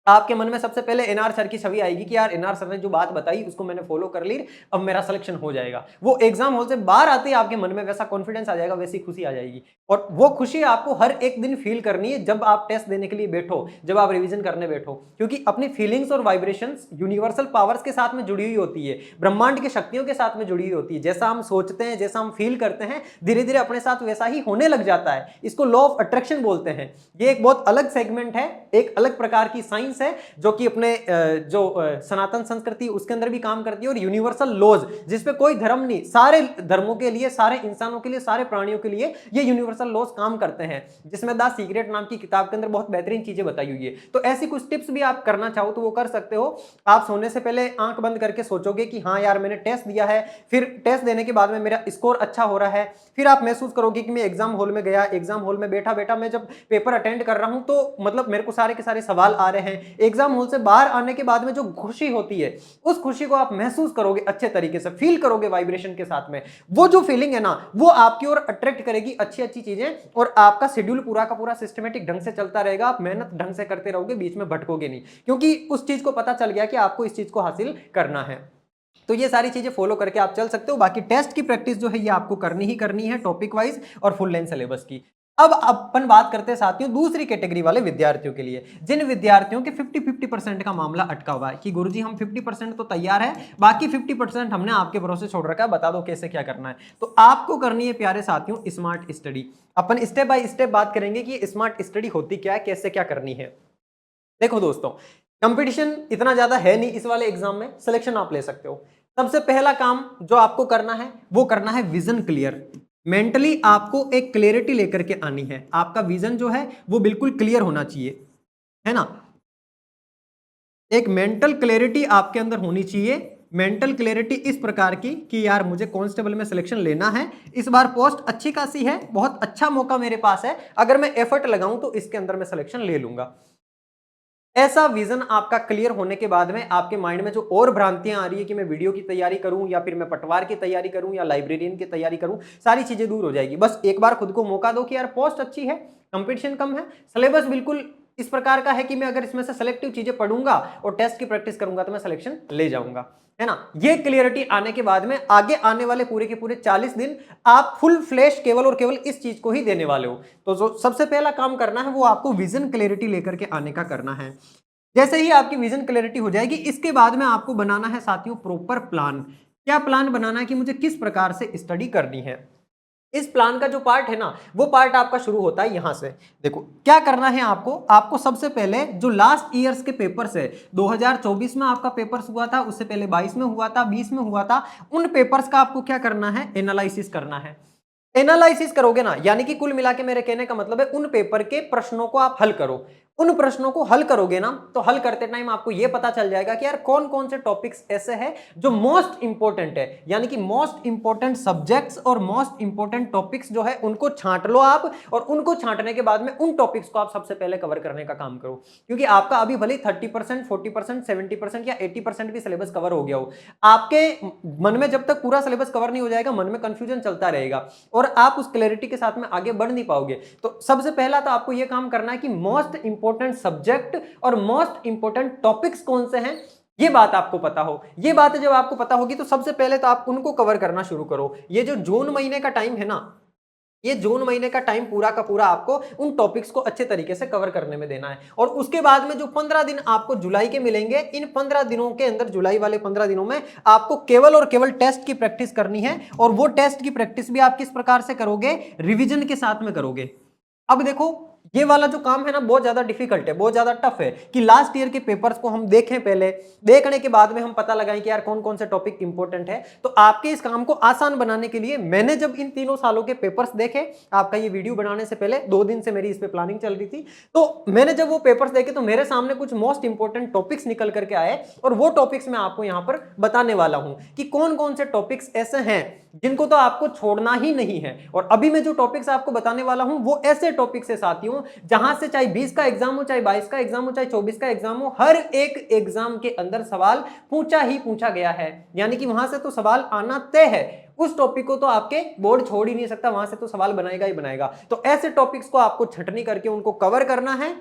A: आपके मन में सबसे पहले एनआर सर की छवि आएगी कि यार एनआर सर ने जो बात बताई उसको मैंने फॉलो कर ली, अब मेरा सिलेक्शन हो जाएगा। वो एग्जाम हॉल से बाहर आते ही आपके मन में वैसा कॉन्फिडेंस आ जाएगा, वैसी खुशी आ जाएगी। और वो खुशी आपको हर एक दिन फील करनी है जब आप टेस्ट देने के लिए बैठो, जब आप रिवीजन करने बैठो, क्योंकि अपनी फीलिंग्स और वाइब्रेशंस यूनिवर्सल पावर्स के साथ में जुड़ी हुई होती है, ब्रह्मांड की शक्तियों के साथ में जुड़ी हुई होती है। जैसा हम सोचते हैं, जैसा हम फील करते हैं, धीरे धीरे अपने साथ वैसा ही होने लग जाता है। इसको लॉ ऑफ अट्रैक्शन बोलते हैं। ये एक बहुत अलग सेगमेंट है, एक अलग प्रकार की साइंस है, जो कि अपने जो सनातन संस्कृति उसके अंदर भी काम करती है। और यूनिवर्सल लॉज जिसपे कोई धर्म नहीं, सारे धर्मों के लिए, सारे इंसानों के लिए, सारे प्राणियों के लिए ये यूनिवर्सल लॉज काम करते हैं, जिसमें द सीक्रेट नाम की किताब के अंदर बहुत बेहतरीन चीजें बताई हुई है। तो ऐसी कुछ टिप्स भी आप करना चाहो तो वो कर सकते हो। आप सोने से पहले आंख बंद करके सोचोगे कि हाँ यार मैंने टेस्ट दिया है, फिर टेस्ट देने के बाद में मेरा स्कोर अच्छा हो रहा है, फिर आप महसूस करोगे कि मैं एग्जाम हॉल में गया, एग्जाम हॉल में बैठा बैठा मैं जब पेपर अटेंड कर रहा हूं तो मतलब मेरे को सारे के सारे सवाल आ रहे हैं। एग्जाम हॉल से बाहर आने के बाद में जो खुशी होती है, उस खुशी को आप महसूस करोगे, अच्छे तरीके से फील करोगे वाइब्रेशन के साथ में। वो जो फीलिंग है ना, वो आपकी ओर अट्रैक्ट करेगी अच्छी अच्छी चीजें, और आपका शेड्यूल पूरा का पूरा सिस्टमेटिक ढंग से चलता रहेगा। आप मेहनत ढंग से करते रहोगे, बीच में भटकोगे नहीं, क्योंकि उस चीज को पता चल गया कि आपको इस चीज को हासिल करना है। तो ये सारी चीजें फॉलो करके आप चल सकते हो। बाकी टेस्ट की प्रैक्टिस जो है ये आपको करनी ही करनी है, टॉपिक वाइज और फुल लेंथ सिलेबस की। अब अपन बात करते हैं साथियों दूसरी कैटेगरी वाले विद्यार्थियों के लिए, जिन विद्यार्थियों के 50-50% का मामला अटका हुआ है कि गुरुजी हम 50% तो तैयार है, बाकी 50% हमने आपके भरोसे छोड़ रखा है, बता दो कैसे क्या करना है। तो आपको करनी है प्यारे साथियों smart study. Upon step by step बात करेंगे कि स्मार्ट स्टडी होती क्या है, कैसे क्या करनी है। देखो दोस्तों, कंपटीशन इतना ज्यादा है नहीं इस वाले एग्जाम में, सिलेक्शन आप ले सकते हो। सबसे पहला काम जो आपको करना है वो करना है विजन क्लियर। मेंटली आपको एक क्लियरिटी लेकर के आनी है, आपका विजन जो है वो बिल्कुल क्लियर होना चाहिए, है ना। एक मेंटल क्लैरिटी आपके अंदर होनी चाहिए। मेंटल क्लैरिटी इस प्रकार की कि यार मुझे कांस्टेबल में सिलेक्शन लेना है, इस बार पोस्ट अच्छी खासी है, बहुत अच्छा मौका मेरे पास है, अगर मैं एफर्ट लगाऊं तो इसके अंदर मैं सिलेक्शन ले लूंगा। ऐसा विजन आपका क्लियर होने के बाद में आपके माइंड में जो और भ्रांतियां आ रही है कि मैं वीडियो की तैयारी करूं या फिर मैं पटवार की तैयारी करूं या लाइब्रेरियन की तैयारी करूं, सारी चीजें दूर हो जाएगी। बस एक बार खुद को मौका दो कि यार पोस्ट अच्छी है, कंपटीशन कम है, सिलेबस बिल्कुल इस प्रकार का है कि मैं अगर इसमें से सेलेक्टिव चीजें पढ़ूंगा और टेस्ट की प्रैक्टिस करूंगा तो मैं सिलेक्शन ले जाऊंगा, है ना। ये क्लियरिटी आने के बाद में आगे आने वाले पूरे के पूरे 40 दिन आप फुल फ्लैश केवल और केवल इस चीज को ही देने वाले हो। तो जो सबसे पहला काम करना है वो आपको विजन क्लियरिटी लेकर के आने का करना है। जैसे ही आपकी विजन क्लैरिटी हो जाएगी, इसके बाद में आपको बनाना है साथियों प्रॉपर प्लान। क्या प्लान बनाना है कि मुझे किस प्रकार से स्टडी करनी है। इस प्लान का जो पार्ट है ना, वो पार्ट आपका शुरू होता है यहां से। देखो क्या करना है आपको सबसे पहले जो लास्ट ईयर्स के पेपर्स है, 2024 में आपका पेपर्स हुआ था, उससे पहले 22 में हुआ था, 20 में हुआ था, उन पेपर्स का आपको क्या करना है, एनालिसिस करना है। एनालिसिस करोगे ना, यानी कि कुल मिला के मेरे कहने का मतलब है उन पेपर के प्रश्नों को आप हल करो। उन प्रश्नों को हल करोगे ना, तो हल करते टाइम आपको यह पता चल जाएगा कि यार कौन कौन से टॉपिक्स ऐसे हैं जो मोस्ट इंपॉर्टेंट है, यानी कि मोस्ट इंपॉर्टेंट सब्जेक्ट्स और मोस्ट इंपॉर्टेंट टॉपिक्स जो है उनको छांट लो आप, और उनको छांटने के बाद में उन टॉपिक्स को आप सबसे पहले कवर करने का काम करो। क्योंकि आपका अभी भले 30%, 40%, 70% या 80% भी सिलेबस कवर हो गया हो, आपके मन में जब तक पूरा सिलेबस कवर नहीं हो जाएगा, मन में कंफ्यूजन चलता रहेगा और आप उस क्लैरिटी के साथ में आगे बढ़ नहीं पाओगे। तो सबसे पहला तो आपको यह काम करना है कि मोस्ट इंपॉर्टेंट सब्जेक्ट और मोस्ट इंपॉर्टेंट टॉपिक्स कौन से हैं, ये बात आपको पता हो। ये बात जब आपको पता होगी तो सबसे पहले तो आप उनको कवर करना शुरू करो। ये जो जून महीने का टाइम है ना, ये जून महीने का टाइम पूरा का पूरा आपको उन टॉपिक्स को अच्छे तरीके से कवर करने में देना है। और उसके बाद में जो 15 दिन आपको जुलाई के मिलेंगे, इन 15 दिनों के अंदर, जुलाई वाले 15 दिनों में आपको केवल और केवल टेस्ट की प्रैक्टिस करनी है। और वो टेस्ट की प्रैक्टिस भी आप किस प्रकार से करोगे? रिवीजन के साथ में करोगे। अब देखो, ये वाला जो काम है ना, बहुत ज्यादा डिफिकल्ट है, बहुत ज्यादा टफ है कि लास्ट ईयर के पेपर्स को हम देखें, पहले देखने के बाद में हम पता लगाएं कि यार कौन कौन से टॉपिक इंपॉर्टेंट है। तो आपके इस काम को आसान बनाने के लिए मैंने जब इन तीनों सालों के पेपर्स देखे, आपका ये वीडियो बनाने से पहले 2 दिन से मेरी इस पे प्लानिंग चल रही थी, तो मैंने जब वो पेपर्स देखे तो मेरे सामने कुछ मोस्ट इंपॉर्टेंट टॉपिक्स निकल करके आए। और वो टॉपिक्स मैं आपको यहां पर बताने वाला हूं कि कौन कौन से टॉपिक्स ऐसे हैं जिनको तो आपको छोड़ना ही नहीं है। और अभी मैं जो टॉपिक्स आपको बताने वाला हूं वो ऐसे टॉपिक्स है साथियों, जहां से चाहे 20 का एग्जाम हो, चाहे 22 का एग्जाम हो, चाहे 24 का एग्जाम हो, हर एक एग्जाम के अंदर सवाल पूछा ही पूछा गया है। यानी कि वहां से तो सवाल आना तय है। उस टॉपिक को तो आपके बोर्ड छोड़ ही नहीं सकता, वहां से तो सवाल बनाएगा ही बनाएगा। तो ऐसे टॉपिक्स को आपको छंटनी करके उनको कवर करना है।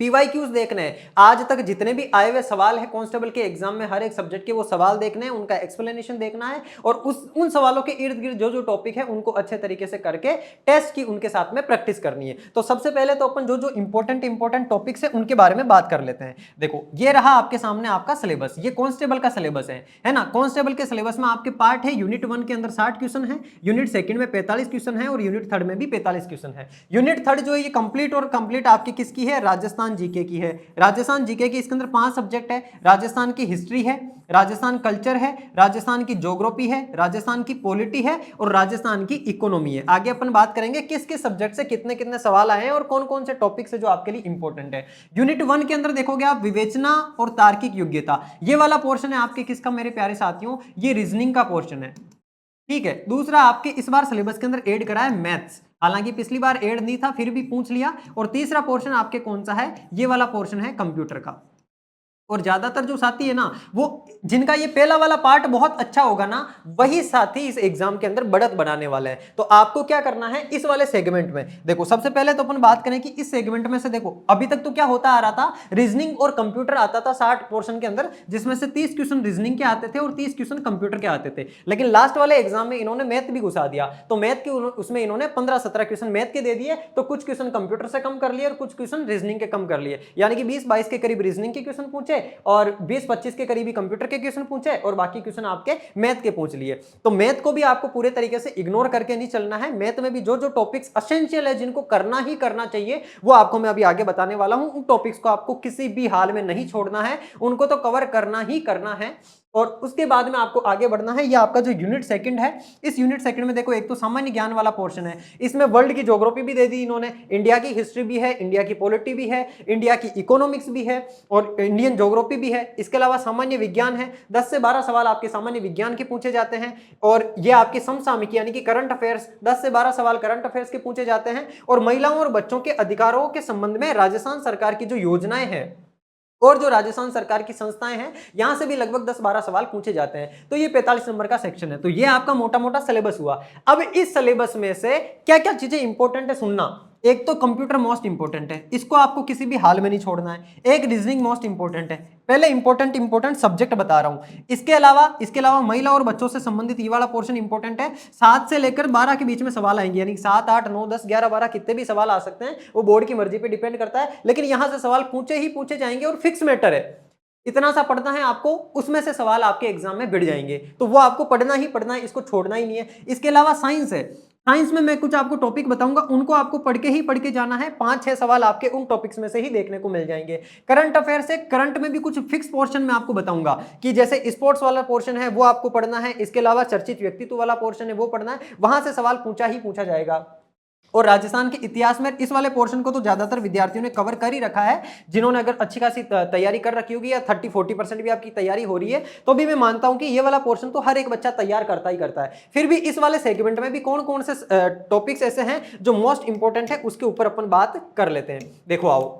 A: पीवाईक्यूज देखने हैं, आज तक जितने भी आए हुए सवाल है कांस्टेबल के एग्जाम में, हर एक सब्जेक्ट के वो सवाल देखने हैं, उनका एक्सप्लेनेशन देखना है। और उन सवालों के इर्द गिर्द जो जो टॉपिक है उनको अच्छे तरीके से करके टेस्ट की उनके साथ में प्रैक्टिस करनी है। तो सबसे पहले तो अपन जो जो इंपॉर्टेंट टॉपिक्स है उनके बारे में बात कर लेते हैं। देखो, ये रहा आपके सामने आपका सिलेबस, ये कांस्टेबल का सिलेबस है ना। कांस्टेबल के सिलेबस में आपके पार्ट है, यूनिट 1 के अंदर 60 क्वेश्चन है, यूनिट 2 में 45 क्वेश्चन है, और यूनिट 3 में भी 45 क्वेश्चन है। यूनिट 3 जो है ये कंप्लीट आपकी किसकी है? राजस्थान जीके की है। राजस्थान जीके की इसके अंदर 5 सब्जेक्ट है। राजस्थान की हिस्ट्री है, राजस्थान कल्चर है, राजस्थान की ज्योग्राफी है, राजस्थान की पॉलिटी है, और राजस्थान की इकोनॉमी है। आगे अपन बात करेंगे किस किस सब्जेक्ट से कितने कितने सवाल आए हैं और कौन कौन से टॉपिक्स है जो आपके लिए इंपॉर्टेंट है। यूनिट 1 के अंदर देखोगे आप विवेचना और तार्किक योग्यता, ये वाला पोर्शन है आपके किसका मेरे प्यारे साथियों? ये रीजनिंग का पोर्शन है, ठीक है। दूसरा आपके इस बार सिलेबस के अंदर ऐड करा है मैथ्स, हालांकि पिछली बार ऐड नहीं था फिर भी पूछ लिया। और तीसरा पोर्शन आपके कौन सा है? ये वाला पोर्शन है कंप्यूटर का। और ज्यादातर जो साथी है ना, वो जिनका ये पहला वाला पार्ट बहुत अच्छा होगा ना, वही साथी इस एग्जाम के अंदर बढ़त बनाने वाले हैं। तो आपको क्या करना है इस वाले सेगमेंट में? देखो, सबसे पहले तो अपन बात करें कि इस सेगमेंट में से देखो अभी तक तो क्या होता आ रहा था, रीजनिंग और कंप्यूटर आता था 60 पोर्शन के अंदर, जिसमें से 30 क्वेश्चन रीजनिंग के आते थे और 30 क्वेश्चन कंप्यूटर के आते थे। लेकिन लास्ट वाले एग्जाम में इन्होंने मैथ भी घुसा दिया, तो मैथ के उसमें इन्होंने 15-17 क्वेश्चन मैथ के दे दिए, तो कुछ क्वेश्चन कंप्यूटर से कम कर लिए और कुछ क्वेश्चन रीजनिंग के कम कर लिए। यानी कि 20-22 के करीब रीजनिंग के क्वेश्चन पूछे और 20-25 के करीबी कंप्यूटर के क्वेश्चन पूछे और बाकी क्वेश्चन आपके मैथ के पूछ लिए। तो मैथ को भी आपको पूरे तरीके से इग्नोर करके नहीं चलना है। मैथ में भी जो जो टॉपिक्स एसेंशियल है, जिनको करना ही करना चाहिए, वो आपको मैं अभी आगे बताने वाला हूं। उन टॉपिक्स को आपको किसी भी हाल में नहीं छोड़ना है, उनको तो कवर करना ही करना है। और उसके बाद में आपको आगे बढ़ना है। ये आपका जो यूनिट 2 है, इस यूनिट 2 में देखो एक तो सामान्य ज्ञान वाला पोर्शन है, इसमें वर्ल्ड की ज्योग्राफी भी दे दी इन्होंने, इंडिया की हिस्ट्री भी है, इंडिया की पॉलिटी भी है, इंडिया की इकोनॉमिक्स भी है और इंडियन ज्योग्राफी भी है। इसके अलावा सामान्य विज्ञान है, 10 से 12 सवाल आपके सामान्य विज्ञान के पूछे जाते हैं। और ये आपके समसामयिक यानी कि करंट अफेयर्स, 10 से 12 सवाल करंट अफेयर्स के पूछे जाते हैं। और महिलाओं और बच्चों के अधिकारों के संबंध में राजस्थान सरकार की जो योजनाएं हैं और जो राजस्थान सरकार की संस्थाएं हैं, यहां से भी लगभग 10-12 सवाल पूछे जाते हैं। तो ये 45 नंबर का सेक्शन है। तो ये आपका मोटा मोटा सिलेबस हुआ। अब इस सिलेबस में से क्या क्या चीजें इंपॉर्टेंट है सुनना। एक तो कंप्यूटर मोस्ट इंपॉर्टेंट है, इसको आपको किसी भी हाल में नहीं छोड़ना है। एक रीजनिंग मोस्ट इंपॉर्टेंट है। पहले इंपॉर्टेंट सब्जेक्ट बता रहा हूं। इसके अलावा महिला और बच्चों से संबंधित ये वाला पोर्शन इंपॉर्टेंट है। 7 से लेकर 12 के बीच में सवाल आएंगे, यानी 7, 8, 9, 10, 11, 12 कितने भी सवाल आ सकते हैं, वो बोर्ड की मर्जी पे डिपेंड करता है। लेकिन यहां से सवाल पूछे ही पूछे जाएंगे और फिक्स मैटर है, इतना सा पढ़ना है आपको, उसमें से सवाल आपके एग्जाम में भिड़ जाएंगे। तो वो आपको पढ़ना ही पढ़ना है, इसको छोड़ना ही नहीं है। इसके अलावा साइंस है, साइंस में मैं कुछ आपको टॉपिक बताऊंगा, उनको आपको पढ़ के जाना है। 5-6 सवाल आपके उन टॉपिक्स में से ही देखने को मिल जाएंगे। करंट अफेयर से, करंट में भी कुछ फिक्स पोर्शन में आपको बताऊंगा कि जैसे स्पोर्ट्स वाला पोर्शन है वो आपको पढ़ना है। इसके अलावा चर्चित व्यक्तित्व वाला पोर्शन है वो पढ़ना है, वहां से सवाल पूछा ही पूछा जाएगा। और राजस्थान के इतिहास में इस वाले पोर्शन को तो ज्यादातर विद्यार्थियों ने कवर कर ही रखा है, जिन्होंने अगर अच्छी खासी तैयारी कर रखी होगी या 30-40% भी आपकी तैयारी हो रही है, तो भी मैं मानता हूं कि ये वाला पोर्शन तो हर एक बच्चा तैयार करता ही करता है। फिर भी इस वाले सेगमेंट में भी कौन कौन से टॉपिक्स ऐसे हैं जो मोस्ट इंपॉर्टेंट है, उसके ऊपर अपन बात कर लेते हैं। देखो आओ,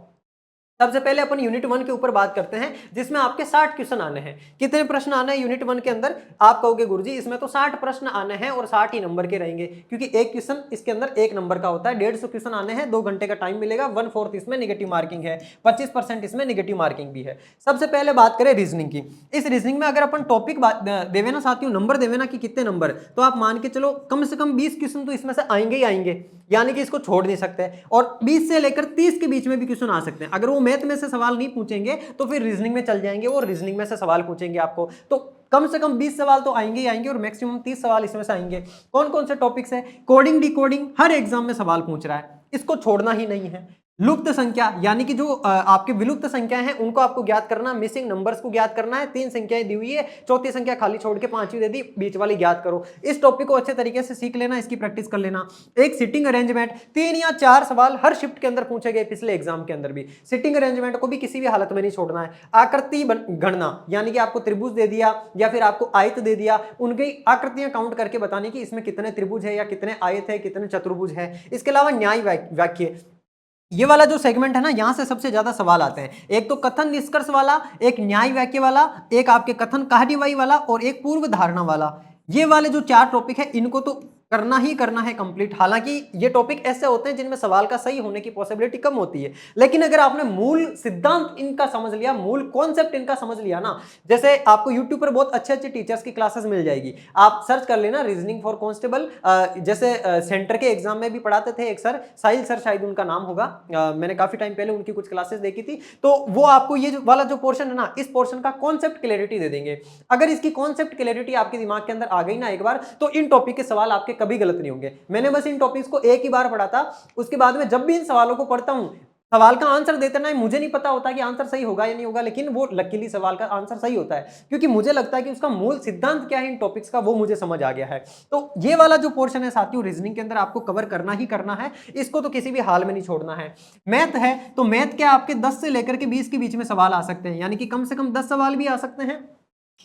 A: सबसे पहले अपन यूनिट 1 के ऊपर बात करते हैं, जिसमें आपके 60 क्वेश्चन आने हैं। कितने प्रश्न आने हैं यूनिट 1 के अंदर? आप कहोगे गुरुजी इसमें तो 60 प्रश्न आने हैं और 60 ही नंबर के रहेंगे, क्योंकि एक क्वेश्चन इसके अंदर 1 नंबर का होता है। 150 क्वेश्चन आने हैं, 2 घंटे का टाइम मिलेगा, 1/4 इसमें नेगेटिव मार्किंग है, 25% इसमें नेगेटिव मार्किंग भी है। सबसे पहले बात करें रीजनिंग की। इस रीजनिंग में अगर अपन टॉपिक देवे ना साथियों, नंबर देवे ना कि कितने नंबर, तो आप मान के चलो कम से कम 20 क्वेश्चन तो इसमें से आएंगे ही आएंगे, यानी कि इसको छोड़ नहीं सकते। और 20 से लेकर 30 के बीच में भी क्वेश्चन आ सकते हैं। अगर वो मैथ में से सवाल नहीं पूछेंगे तो फिर रीजनिंग में चल जाएंगे, वो रीजनिंग में से सवाल पूछेंगे आपको। तो कम से कम 20 सवाल तो आएंगे ही आएंगे और मैक्सिमम 30 सवाल इसमें से आएंगे। कौन कौन से टॉपिक्स है? कोडिंग, डिकोडिंग, हर एग्जाम में सवाल पूछ रहा है, इसको छोड़ना ही नहीं है। लुप्त संख्या, यानी कि जो आपके विलुप्त संख्या हैं उनको आपको ज्ञात करना, मिसिंग नंबर्स को ज्ञात करना है। 3 संख्याएं दी हुई है, चौथी संख्या खाली छोड़ के 5वीं दे दी, बीच वाली ज्ञात करो। इस टॉपिक को अच्छे तरीके से सीख लेना, इसकी प्रैक्टिस कर लेना। एक सिटिंग अरेंजमेंट, 3 या 4 सवाल हर शिफ्ट के अंदर पूछे गए पिछले एग्जाम के अंदर भी। सिटिंग अरेंजमेंट को भी किसी भी हालत में नहीं छोड़ना है। आकृति गणना, यानी कि आपको त्रिभुज दे दिया या फिर आपको आयत दे दिया, उनकी आकृतियां काउंट करके बताने की इसमें कितने त्रिभुज है या कितने आयत है, कितने चतुर्भुज है। इसके अलावा न्याय वाक्य, ये वाला जो सेगमेंट है ना, यहां से सबसे ज्यादा सवाल आते हैं। एक तो कथन निष्कर्ष वाला, एक न्याय वाक्य वाला, एक आपके कथन कार्यवाही वाला और एक पूर्व धारणा वाला। ये वाले जो 4 टॉपिक है इनको तो करना ही करना है कंप्लीट। हालांकि ये टॉपिक ऐसे होते हैं जिनमें सवाल का सही होने की पॉसिबिलिटी कम होती है, लेकिन अगर आपने मूल सिद्धांत इनका समझ लिया, मूल कॉन्सेप्ट इनका समझ लिया ना, जैसे आपको यूट्यूब पर बहुत अच्छे अच्छे टीचर्स की क्लासेस मिल जाएगी। आप सर्च कर लेना रीजनिंग फॉर कांस्टेबल, जैसे सेंटर के एग्जाम में भी पढ़ाते थे एक सर, साहिल सर शायद उनका नाम होगा। मैंने काफी टाइम पहले उनकी कुछ क्लासेस देखी थी, तो वो आपको ये वाला जो पोर्शन है ना, इस पोर्शन का कॉन्सेप्ट क्लैरिटी दे देंगे। अगर इसकी कॉन्सेप्ट क्लैरिटी आपके दिमाग के अंदर आ गई ना एक बार, तो इन टॉपिक के सवाल आपके कभी गलत नहीं होंगे। मैंने बस इन टॉपिक्स को एक ही बार पढ़ा था, उसके बाद में जब भी इन सवालों को पढ़ता हूं, सवाल का आंसर देते ना, मुझे नहीं पता होता कि आंसर सही होगा या नहीं होगा, लेकिन वो लकीली सवाल का आंसर सही होता है, क्योंकि मुझे लगता है कि उसका मूल सिद्धांत क्या है इन टॉपिक्स का, वो मुझे समझ आ गया है। तो ये वाला जो पोर्शन है साथियों, रीजनिंग के अंदर आपको कवर करना ही करना है, इसको तो किसी भी हाल में नहीं छोड़ना है। मैथ है तो मैथ के आपके 10 से लेकर के 20 के बीच में सवाल आ सकते हैं, यानी कि कम से कम 10 सवाल भी आ सकते हैं,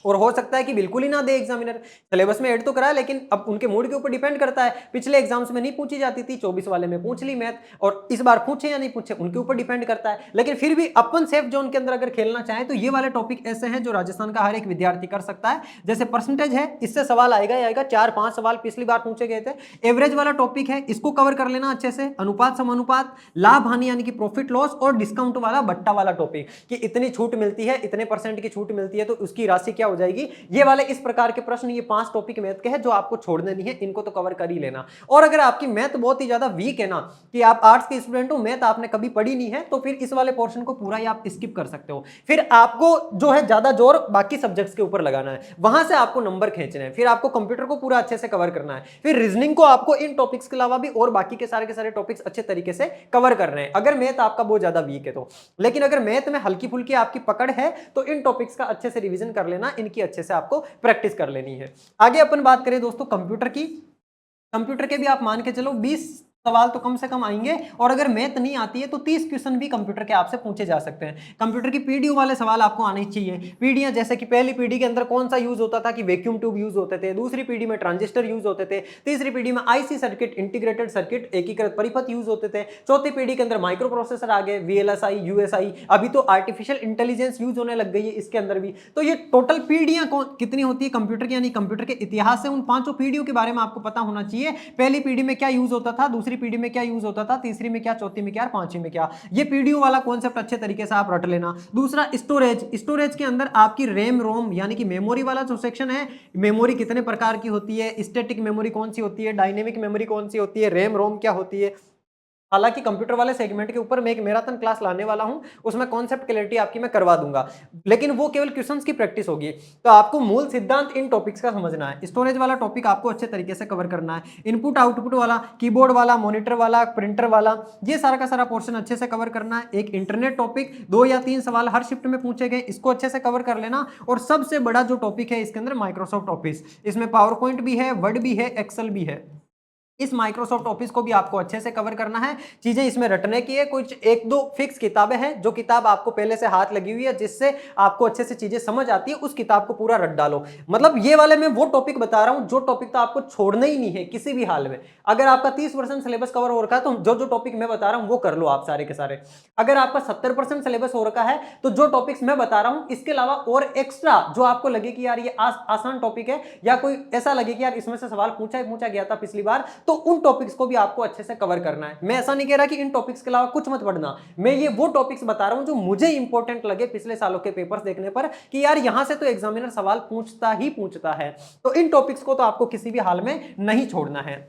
A: और हो सकता है कि बिल्कुल ही ना दे एग्जामिनर। सिलेबस में ऐड तो करा है, लेकिन अब उनके मूड के ऊपर डिपेंड करता है। पिछले एग्जाम्स में नहीं पूछी जाती थी, 24 वाले में पूछ ली मैथ, और इस बार पूछे या नहीं पूछे उनके ऊपर डिपेंड करता है। लेकिन फिर भी अपन सेफ जोन के अंदर अगर खेलना चाहे तो ये वाले टॉपिक ऐसे हैं जो राजस्थान का हर एक विद्यार्थी कर सकता है। जैसे परसेंटेज है, इससे सवाल आएगा ही आएगा, 4-5 सवाल पिछली बार पूछे गए थे। एवरेज वाला टॉपिक है, इसको कवर कर लेना अच्छे से। अनुपात समानुपात, लाभ हानि यानी कि प्रॉफिट लॉस, और डिस्काउंट वाला बट्टा वाला टॉपिक कि इतनी छूट मिलती है, इतने % की छूट मिलती है तो उसकी राशि क्या हो जाएगी। ये वाले इस प्रकार के प्रश्न, ये 5 टॉपिक मैथ के हैं जो आपको छोड़ने नहीं है, इनको तो कवर कर ही लेना। और अगर आपकी मैथ बहुत ही ज्यादा वीक है ना, कि आप आर्ट्स के स्टूडेंट हो, मैथ आपने कभी पढ़ी नहीं है, तो फिर इस वाले पोर्शन को पूरा ही आप स्किप कर सकते हो। फिर आपको जो है ज्यादा जोर बाकी सब्जेक्ट्स के ऊपर लगाना है, वहां से आपको नंबर खींचने हैं। फिर आपको कंप्यूटर को पूरा अच्छे से कवर करना है, फिर रीजनिंग को आपको इन टॉपिक्स के अलावा भी और बाकी के सारे टॉपिक्स अच्छे तरीके से कवर करने हैं, अगर मैथ आपका बहुत ज्यादा वीक है तो। लेकिन अगर मैथ में हल्की फुल्की आपकी पकड़ है तो इन टॉपिक्स का अच्छे से रिवीजन कर लेना, इनकी अच्छे से आपको प्रैक्टिस कर लेनी है। आगे अपन बात करें दोस्तों कंप्यूटर की। कंप्यूटर के भी आप मान के चलो 20 सवाल तो कम से कम आएंगे, और अगर मैथ नहीं आती है तो 30 क्वेश्चन भी कंप्यूटर के आपसे पूछे जा सकते हैं। कंप्यूटर की पीडीयू वाले सवाल आपको आने चाहिए। पीढ़ियां, जैसे कि पहली पीढ़ी के अंदर कौन सा यूज होता था कि वैक्यूम ट्यूब यूज होते थे, दूसरी पीढ़ी में ट्रांजिस्टर यूज होते थे, तीसरी पीढ़ी में आईसी सर्किट, इंटीग्रेटेड सर्किट, एकीकृत परिपथ यूज होते थे, चौथी पीढ़ी के अंदर माइक्रो प्रोसेसर आ गए, वीएलएसआई, यूएसआई, अभी तो आर्टिफिशियल इंटेलिजेंस यूज होने लग गई है इसके अंदर भी। तो ये टोटल पीढ़ियां कितनी होती है कंप्यूटर की, यानी कंप्यूटर के इतिहास से उन 5 पीढ़ियों के बारे में आपको पता होना चाहिए। पहली पीढ़ी में क्या यूज होता था, दूसरी पीढ़ी में क्या यूज होता था, तीसरी में क्या, चौथी में क्या, पांचवी में क्या। ये पीडीयू वाला कॉन्सेप्ट अच्छे तरीके से आप रट लेना। दूसरा स्टोरेज, स्टोरेज के अंदर आपकी रैम रोम यानी कि मेमोरी वाला जो सेक्शन है, मेमोरी कितने प्रकार की होती है, स्टैटिक मेमोरी कौन सी होती है, डायनेमिक मेमोरी कौन सी होती है, रैम रोम क्या होती है। हालांकि कंप्यूटर वाले सेगमेंट के ऊपर मैं एक मैराथन क्लास लाने वाला हूं, उसमें कॉन्सेप्ट क्लैरिटी आपकी मैं करवा दूंगा, लेकिन वो केवल क्वेश्चंस की प्रैक्टिस होगी। तो आपको मूल सिद्धांत इन टॉपिक्स का समझना है। स्टोरेज वाला टॉपिक आपको अच्छे तरीके से कवर करना है। इनपुट आउटपुट वाला, कीबोर्ड वाला, मॉनिटर वाला, प्रिंटर वाला, ये सारा का सारा पोर्शन अच्छे से कवर करना है। एक इंटरनेट टॉपिक, 2 या 3 सवाल हर शिफ्ट में पूछे गए, इसको अच्छे से कवर कर लेना। और सबसे बड़ा जो टॉपिक है इसके अंदर माइक्रोसॉफ्ट ऑफिस, इसमें पावर पॉइंट भी है, वर्ड भी है, एक्सेल भी है। इस माइक्रोसॉफ्ट ऑफिस को भी आपको अच्छे से कवर करना है। चीजें इसमें रटने की है, कुछ एक दो फिक्स किताबें हैं जो किताब आपको पहले से हाथ लगी हुई है, जिससे आपको अच्छे से चीजें समझ आती है, उस किताब को पूरा रट डालो। मतलब ये वाले मैं वो टॉपिक बता रहा हूं जो टॉपिक तो आपको छोड़ना ही नहीं है किसी भी हाल में। अगर आपका 30% सिलेबस कवर हो रखा है तो जो जो टॉपिक मैं बता रहा हूं वो कर लो आप सारे के सारे। अगर आपका 70% सिलेबस हो रखा है तो जो टॉपिक्स मैं बता रहा हूं इसके अलावा और एक्स्ट्रा जो आपको लगे कि यार ये आसान टॉपिक है, या कोई ऐसा लगे कि यार इसमें से सवाल पूछा गया था पिछली बार, तो उन टॉपिक्स को भी आपको अच्छे से कवर करना है। मैं ऐसा नहीं कह रहा कि इन टॉपिक्स के अलावा कुछ मत पढ़ना, मैं ये वो टॉपिक्स बता रहा हूं जो मुझे इंपॉर्टेंट लगे पिछले सालों के पेपर्स देखने पर कि यार यहां से तो एग्जामिनर सवाल पूछता है। तो इन टॉपिक्स को तो आपको किसी भी हाल में नहीं छोड़ना है।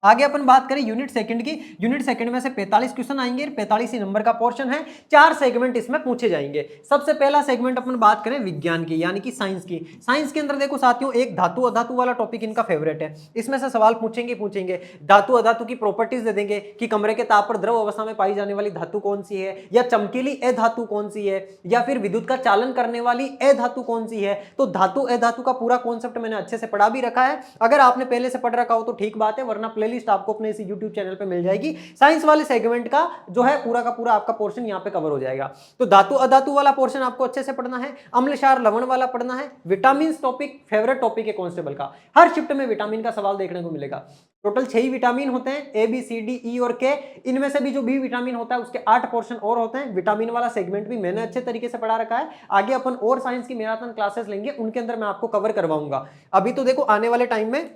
A: आगे अपन बात करें यूनिट सेकंड की। यूनिट सेकंड में से 45 क्वेश्चन आएंगे, 45 ही नंबर का पोर्शन है, 4 सेगमेंट इसमें पूछे जाएंगे। सबसे पहला सेगमेंट अपन बात करें विज्ञान की यानी कि साइंस की। साइंस के अंदर देखो साथियों, एक धातु अधातु वाला टॉपिक इनका फेवरेट है। इसमें से सवाल पूछेंगे धातु अधातु की प्रॉपर्टीज दे देंगे कि कमरे के ताप पर द्रव अवस्था में पाई जाने वाली धातु कौन सी है, या चमकीली अधातु कौन सी है, या फिर विद्युत का चालन करने वाली अधातु कौन सी है। तो धातु अधातु का पूरा कॉन्सेप्ट मैंने अच्छे से पढ़ा भी रखा है। अगर आपने पहले से पढ़ रखा हो तो ठीक बात है, वरना प्लेलिस्ट आपको अपने इसी YouTube चैनल पे मिल जाएगी। साइंस वाले सेगमेंट का जो है पूरा का पूरा आपका पोर्शन यहां पे कवर हो जाएगा। तो धातु अधातु वाला पोर्शन आपको अच्छे से पढ़ना है, अम्ल क्षार लवण वाला पढ़ना है, विटामिन टॉपिक फेवरेट टॉपिक है कांस्टेबल का, हर शिफ्ट में विटामिन का सवाल देखने को मिलेगा। टोटल 6 ही विटामिन होते हैं, A B C D E और के। इनमें से भी जो बी विटामिन होता है उसके 8 पोर्शन और होते हैं। विटामिन वाला सेगमेंट भी मैंने अच्छे तरीके से पढ़ा रखा है। आगे अपन और साइंस की मैराथन क्लासेस लेंगे, उनके अंदर मैं आपको कवर करवाऊंगा। अभी तो देखो आने वाले टाइम में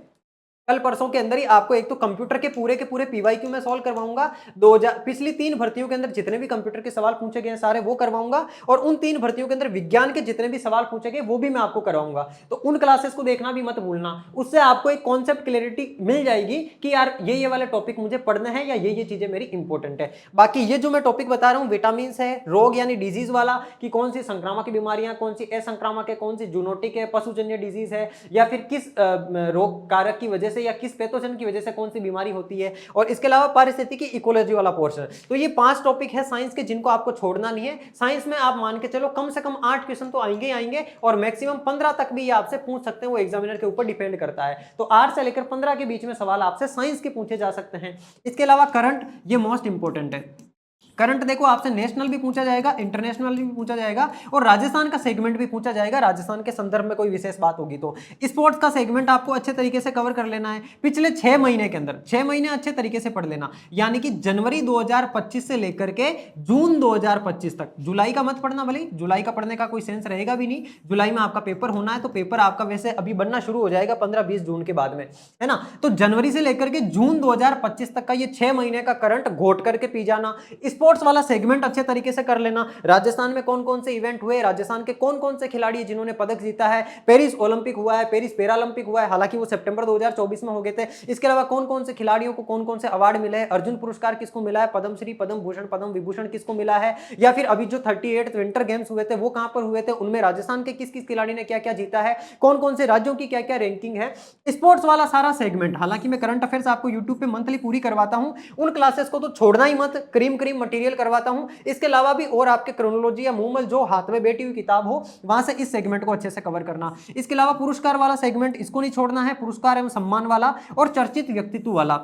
A: कल परसों के अंदर ही आपको एक तो कंप्यूटर के पूरे पीवाईक्यू में सॉल्व करवाऊंगा। 2000 पिछली 3 भर्तियों के अंदर जितने भी कंप्यूटर के सवाल पूछे गए हैं सारे वो करवाऊंगा, और उन 3 भर्तियों के अंदर विज्ञान के जितने भी सवाल पूछे गए वो भी मैं आपको करवाऊंगा। तो उन क्लासेस को देखना भी मत भूलना, उससे आपको एक कॉन्सेप्ट क्लैरिटी मिल जाएगी कि यार ये वाले टॉपिक मुझे पढ़ने हैं या ये चीजें मेरी इंपॉर्टेंट है। बाकी ये जो मैं टॉपिक बता रहा हूँ विटामिन है, रोग यानी डिजीज वाला कि कौन सी संक्रामक बीमारियां, कौन सी असंक्रामक है, कौन सी जूनोटिक है, पशुजन्य डिजीज है, या फिर किस रोग कारक की वजह से या किस पैथोजन की वजह से कौन सी बीमारी होती है, और इसके अलावा पारिस्थितिकी इकोलॉजी वाला पोर्शन। तो ये 5 टॉपिक है साइंस के जिनको आपको छोड़ना नहीं है। साइंस में आप मान के चलो कम से कम 8 क्वेश्चन तो आएंगे ही आएंगे, और मैक्सिमम 15 तक भी ये आपसे पूछ सकते हैं, वो एग्जामिनर के ऊपर डिपेंड करता है। तो 8 से लेकर 15 के बीच में सवाल आपसे साइंस के पूछे जा सकते हैं। इसके अलावा करंट, ये मोस्ट इंपॉर्टेंट है। करंट देखो आपसे नेशनल भी पूछा जाएगा, इंटरनेशनल भी पूछा जाएगा, और राजस्थान का सेगमेंट भी पूछा जाएगा, राजस्थान के संदर्भ में कोई विशेष बात होगी तो। स्पोर्ट्स का सेगमेंट आपको अच्छे तरीके से कवर कर लेना है। पिछले 6 महीने के अंदर 6 महीने अच्छे तरीके से पढ़ लेना, यानी कि जनवरी 2025 से लेकर के जून 2025 तक। जुलाई का मत पढ़ना, भले जुलाई का पढ़ने का कोई सेंस रहेगा भी नहीं। जुलाई में आपका पेपर होना है, तो पेपर आपका वैसे अभी बनना शुरू हो जाएगा 15-20 जून के बाद में, है ना। तो जनवरी से लेकर के जून 2025 तक का ये 6 महीने का करंट घोट करके पी जाना। स्पोर्ट्स वाला सेगमेंट अच्छे तरीके से कर लेना। राजस्थान में कौन कौन से इवेंट हुए, राजस्थान के कौन कौन से खिलाड़ी जिन्होंने पदक जीता है, पेरिस ओलंपिक हुआ है, पेरिस पैरालंपिक हुआ है, हालांकि वो सितंबर 2024 में हो गए थे। इसके अलावा कौन कौन से खिलाड़ियों को कौन कौन से अवार्ड मिले हैं, अर्जुन पुरस्कार किसको मिला है, पद्मश्री, पद्म भूषण, पद्म विभूषण किसको मिला है, या फिर अभी जो 38 विंटर गेम्स हुए थे वो कहां पर हुए थे, उनमें राजस्थान के किस किस खिलाड़ी ने क्या क्या जीता है, कौन कौन से राज्यों की क्या क्या रैंकिंग है। स्पोर्ट्स वाला सारा सेगमेंट, हालांकि मैं करंट अफेयर्स आपको यूट्यूब पे मंथली पूरी करवाता हूं, उन क्लासेस को तो छोड़ना ही मत, क्रीम मटेरियल करवाता हूं। इसके अलावा भी और आपके क्रोनोलॉजी या मूवमल जो हाथ में बैठी हुई किताब हो वहां से इस सेगमेंट को अच्छे से कवर करना। इसके अलावा पुरस्कार वाला सेगमेंट, इसको नहीं छोड़ना है, पुरस्कार एवं सम्मान वाला और चर्चित व्यक्तित्व वाला।